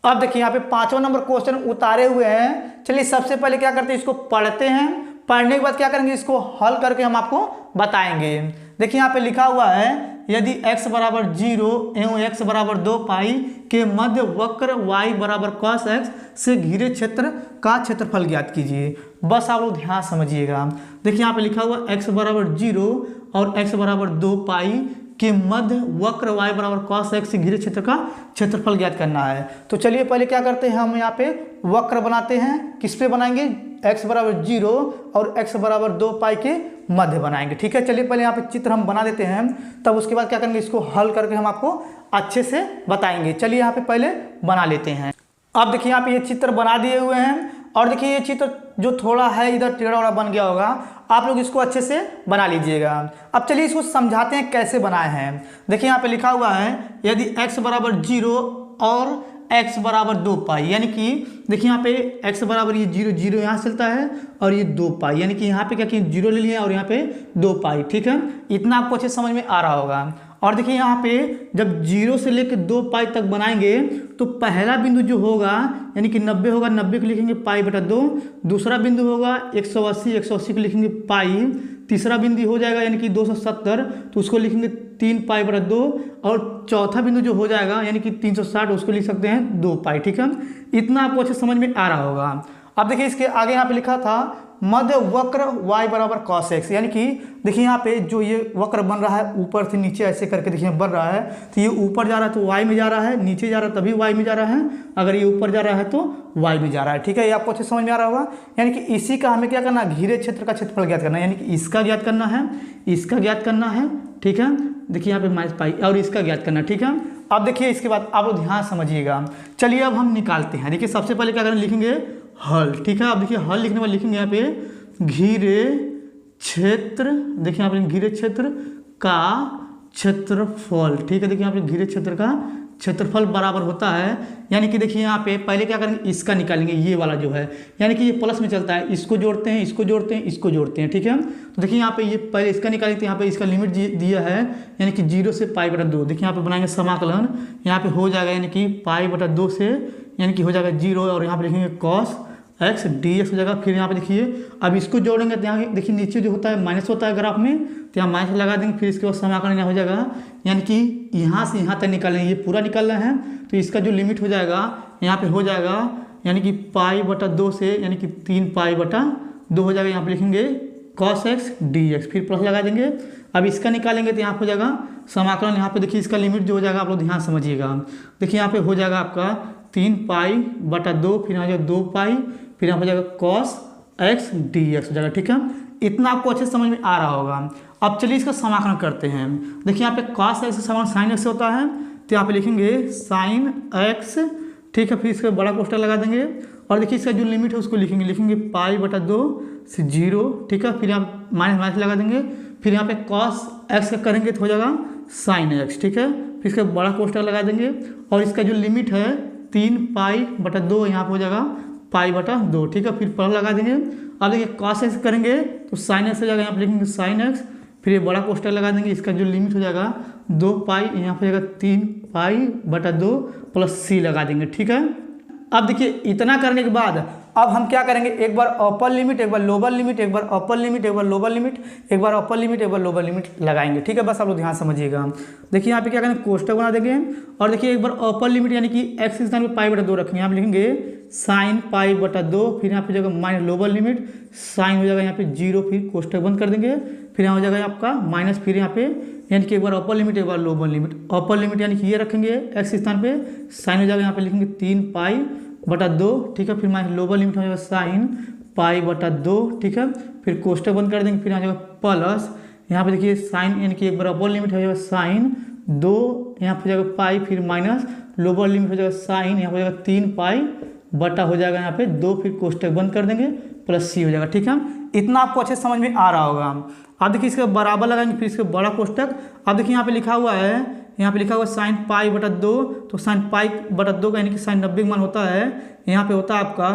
अब देखिए यहाँ पे 5वां नंबर क्वेश्चन उतारे हुए हैं। चलिए सबसे पहले क्या करते हैं, इसको पढ़ते हैं, पढ़ने के बाद क्या करेंगे इसको हल करके हम आपको बताएंगे। देखिए यहाँ पे लिखा हुआ है यदि x बराबर 0 एवं x बराबर 2 पाई के मध्य वक्र y बराबर cos x से घिरे क्षेत्र का क्षेत्रफल ज्ञात कीजिए। बस आप लोग ध्यान समझिएगा। देखिए यहाँ पे लिखा हुआ x बराबर 0 और x बराबर 2 पाई के मध्य वक्र y बराबर cos x से घिरे क्षेत्र का क्षेत्रफल ज्ञात करना है। तो चलिए पहले क्या करते हैं, हम यहाँ पे वक्र बनाते हैं। किस पे बनाएंगे, x बराबर 0 और x बराबर 2 पाई के मध्य बनाएंगे, ठीक है। चलिए पहले यहाँ पे चित्र हम बना देते हैं, तब उसके बाद क्या करेंगे इसको हल करके हम आपको अच्छे से बताएंगे। चलिए यहाँ पे पहले बना लेते हैं। अब देखिए यहाँ पे ये चित्र बना दिए हुए हैं और देखिए ये चित्र जो थोड़ा है इधर टेढ़ा वाला बन गया होगा, आप लोग इसको अच्छे से बना लीजिएगा। अब चलिए इसको समझाते हैं कैसे बनाए हैं। देखिए यहाँ पे लिखा हुआ है यदि x बराबर 0 और x बराबर 2 पाई, यानी कि देखिए यहाँ पे x बराबर ये 0 यहाँ से चलता है और ये 2 पाई, यानी कि यहाँ पे क्या किए 0 ले लिया और यहाँ पे 2 पाई, ठीक है। इतना आपको अच्छे समझ में आ रहा होगा। और देखिए यहाँ पे जब 0 से लेकर 2 पाई तक बनाएंगे तो पहला बिंदु जो होगा यानी कि 90 होगा, 90 को लिखेंगे π/2। दूसरा बिंदु होगा 180 को लिखेंगे पाई। तीसरा बिंदु हो जाएगा यानी कि 270 तो उसको लिखेंगे 3 π/2। और चौथा बिंदु जो हो जाएगा यानी कि 360 उसको लिख सकते हैं 2 पाई, ठीक है। इतना आपको अच्छे समझ में आ रहा होगा। अब देखिए इसके आगे यहाँ पे लिखा था मध्य वक्र y बराबर cos x, यानी कि देखिए यहाँ पे जो ये वक्र बन रहा है ऊपर से नीचे ऐसे करके देखिए बढ़ रहा है, तो ये ऊपर जा रहा है तो y में जा रहा है, नीचे जा रहा है तभी y में जा रहा है, अगर ये ऊपर जा रहा है तो y में जा रहा है। ठीक है, ये आपको अच्छे समझ में आ रहा होगा। यानी कि इसी का हमें क्या करना है, घेरे क्षेत्र का क्षेत्रफल ज्ञात करना है, यानी कि इसका ज्ञात करना है, इसका ज्ञात करना है। ठीक है, देखिए यहाँ पे माइनस पाई और इसका ज्ञात करना। ठीक है, अब देखिए इसके बाद आप लोग ध्यान समझिएगा। चलिए अब हम निकालते हैं। देखिए सबसे पहले क्या करेंगे, लिखेंगे हल। ठीक है, अब देखिए हल लिखने वाले लिखेंगे यहाँ पे घेरे क्षेत्र, देखिए यहाँ पे घेरे क्षेत्र का क्षेत्रफल। ठीक है, देखिए यहाँ पे घेरे क्षेत्र का क्षेत्रफल बराबर होता है, यानी कि देखिए यहाँ पे पहले क्या करेंगे, इसका निकालेंगे, ये वाला जो है, यानी कि ये प्लस में चलता है, इसको जोड़ते हैं, इसको जोड़ते हैं, इसको जोड़ते हैं। ठीक है, तो देखिए यहाँ पे ये पहले इसका निकालेंगे, तो यहाँ पे इसका लिमिट दिया है, यानी कि 0 से π/2। देखिए यहाँ पे बनाएंगे समाकलन, यहाँ पे हो जाएगा, यानी कि π/2 से यानी कि हो जाएगा 0, और यहाँ पे लिखेंगे cos x dx हो जाएगा। फिर यहाँ पे देखिए अब इसको जोड़ेंगे तो यहाँ देखिए नीचे जो होता है माइनस होता है ग्राफ में, तो यहाँ माइनस लगा देंगे। फिर इसके बाद समाकलन यहाँ हो जाएगा, यानी कि यहाँ से यहाँ तक निकालेंगे, ये पूरा निकालना है, तो इसका जो लिमिट हो जाएगा यहाँ पे हो जाएगा, यानी कि π/2 से यानी कि 3π/2 हो जाएगा। यहाँ पे लिखेंगे cos x dx, फिर प्लस लगा देंगे। अब इसका निकालेंगे तो यहाँ पे हो जाएगा समाकलन, यहाँ पे देखिए इसका लिमिट जो हो जाएगा, आप लोग ध्यान समझिएगा। देखिए यहाँ पे हो जाएगा आपका 3π/2, फिर यहाँ जाएगा 2π, फिर यहाँ हो जाएगा cos x dx हो जाएगा। ठीक है, इतना आपको अच्छे से समझ में आ रहा होगा। अब चलिए इसका समाकलन करते हैं। देखिए यहाँ पे cos x समाकलन sin x से होता है, तो यहाँ पे लिखेंगे sin x। ठीक है, फिर इसका बड़ा कोष्ठक लगा देंगे, और देखिए इसका जो लिमिट है उसको लिखेंगे π/2 से 0। ठीक है, फिर यहाँ माइनस माइनस लगा देंगे, फिर यहाँ पे cos x का करेंगे तो हो जाएगा sin x। ठीक है, फिर इसका बड़ा कोष्ठक लगा देंगे, और इसका जो लिमिट है 3π/2 यहाँ पे हो जाएगा π/2। ठीक है, फिर प्लस लगा देंगे। अब देखिए cos x करेंगे तो sin x हो जाएगा, यहाँ पे लिखेंगे sin x, फिर ये बड़ा कोष्ठक लगा देंगे, इसका जो लिमिट हो जाएगा 2π, यहाँ पे जाएगा 3π/2 प्लस c लगा देंगे। ठीक है, अब देखिए इतना करने के बाद अब हम क्या करेंगे, एक बार अपर लिमिट, एक बार लोअर लिमिट, एक बार अपर लिमिट, एक बार लोअर लिमिट, एक बार अपर लिमिट, एक बार लोअर लिमिट लगाएंगे। ठीक है, बस आप लोग ध्यान समझिएगा। देखिए यहाँ पे क्या करेंगे, कोष्ठक बना देंगे, और देखिए एक बार अपर लिमिट यानी कि x के स्थान पे π/2 रखेंगे, यहाँ पे लिखेंगे sin π/2, फिर यहाँ पे जाएगा माइनस लोअर लिमिट, साइन हो जाएगा यहाँ पे 0, फिर कोष्ठक बंद कर देंगे, फिर यहाँ हो जाएगा आपका माइनस, फिर यहाँ पे यानी कि एक बार अपर लिमिट, एक बार लोअर लिमिट। अपर लिमिट यानी कि ये रखेंगे x के स्थान पे, साइन हो जाएगा यहाँ पे लिखेंगे 3π/2। ठीक है, फिर माइनस लोअर लिमिट हो जाएगा sin π/2। ठीक है, फिर कोष्ठक बंद कर देंगे, फिर यहाँ जाएगा प्लस, यहाँ पे देखिए साइन यानी कि एक बार अपर लिमिट हो जाएगा sin 2, यहाँ पे जाएगा पाई, फिर माइनस लोअर लिमिट हो जाएगा साइन, यहाँ पे जाएगा 3π/2 हो जाएगा यहाँ पे 2, फिर कोष्ठक बंद कर देंगे, प्लस c हो जाएगा। ठीक है, इतना आपको अच्छे समझ में आ रहा होगा। अब देखिए इसका बराबर लगाएंगे, फिर इसका बड़ा कोष्ठक। अब देखिए यहाँ पे लिखा हुआ है, यहाँ पे लिखा हुआ है sin π/2, तो sin π/2 का यानी कि sin 90 का मान होता है, यहाँ पे होता है आपका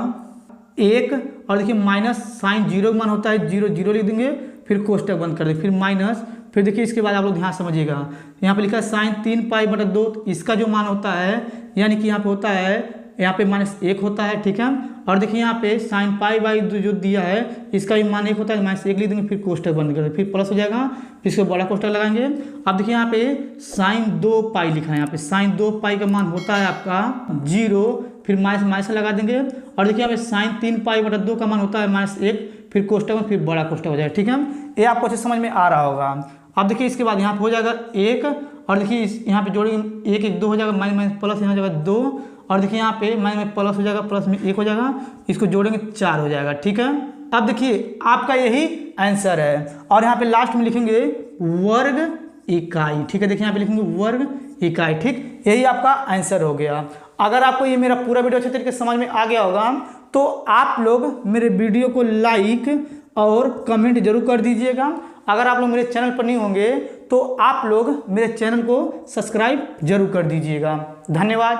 1, और देखिए माइनस sin 0 का मान होता है 0, 0 लिख देंगे, फिर कोष्ठक बंद कर देंगे, फिर माइनस, फिर देखिए इसके बाद आप लोग ध्यान समझिएगा, यहाँ पे लिखा है sin 3π/2, तो इसका जो मान होता है यानी कि यहाँ पे होता है, यहाँ पे -1 होता है। ठीक है, और देखिए यहाँ पे sin π/2 जो दिया है इसका भी मान 1 होता है, -1 लिख देंगे, फिर कोष्ठक बंद कर देंगे, फिर प्लस हो जाएगा, फिर इसको बड़ा कोष्ठक लगाएंगे। अब देखिए यहाँ पे sin 2π लिखा है, यहाँ पे sin 2π का मान होता है आपका 0, फिर माइनस लगा देंगे, और देखिए यहाँ पे sin 3π/2 का मान होता है -1, फिर कोष्ठक में, फिर बड़ा कोष्ठक हो जाएगा। ठीक है, ये आपको अच्छे समझ में आ रहा होगा। अब देखिए इसके बाद यहाँ पे हो जाएगा 1, और देखिए यहाँ पे जोड़ेंगे 1 1 2 हो जाएगा, माइनस प्लस यहाँ हो जाएगा 2, और देखिए यहाँ पे माइनस में प्लस हो जाएगा, प्लस में 1 हो जाएगा, इसको जोड़ेंगे 4 हो जाएगा। ठीक है, अब देखिए आपका यही आंसर है, और यहाँ पे लास्ट में लिखेंगे वर्ग इकाई। ठीक है, देखिए यहाँ पे लिखेंगे वर्ग इकाई। ठीक, यही आपका आंसर हो गया। अगर आपको ये मेरा पूरा वीडियो अच्छे तरीके से समझ में आ गया होगा तो आप लोग मेरे वीडियो को लाइक और कमेंट जरूर कर दीजिएगा। अगर आप लोग मेरे चैनल पर नहीं होंगे तो आप लोग मेरे चैनल को सब्सक्राइब जरूर कर दीजिएगा। धन्यवाद।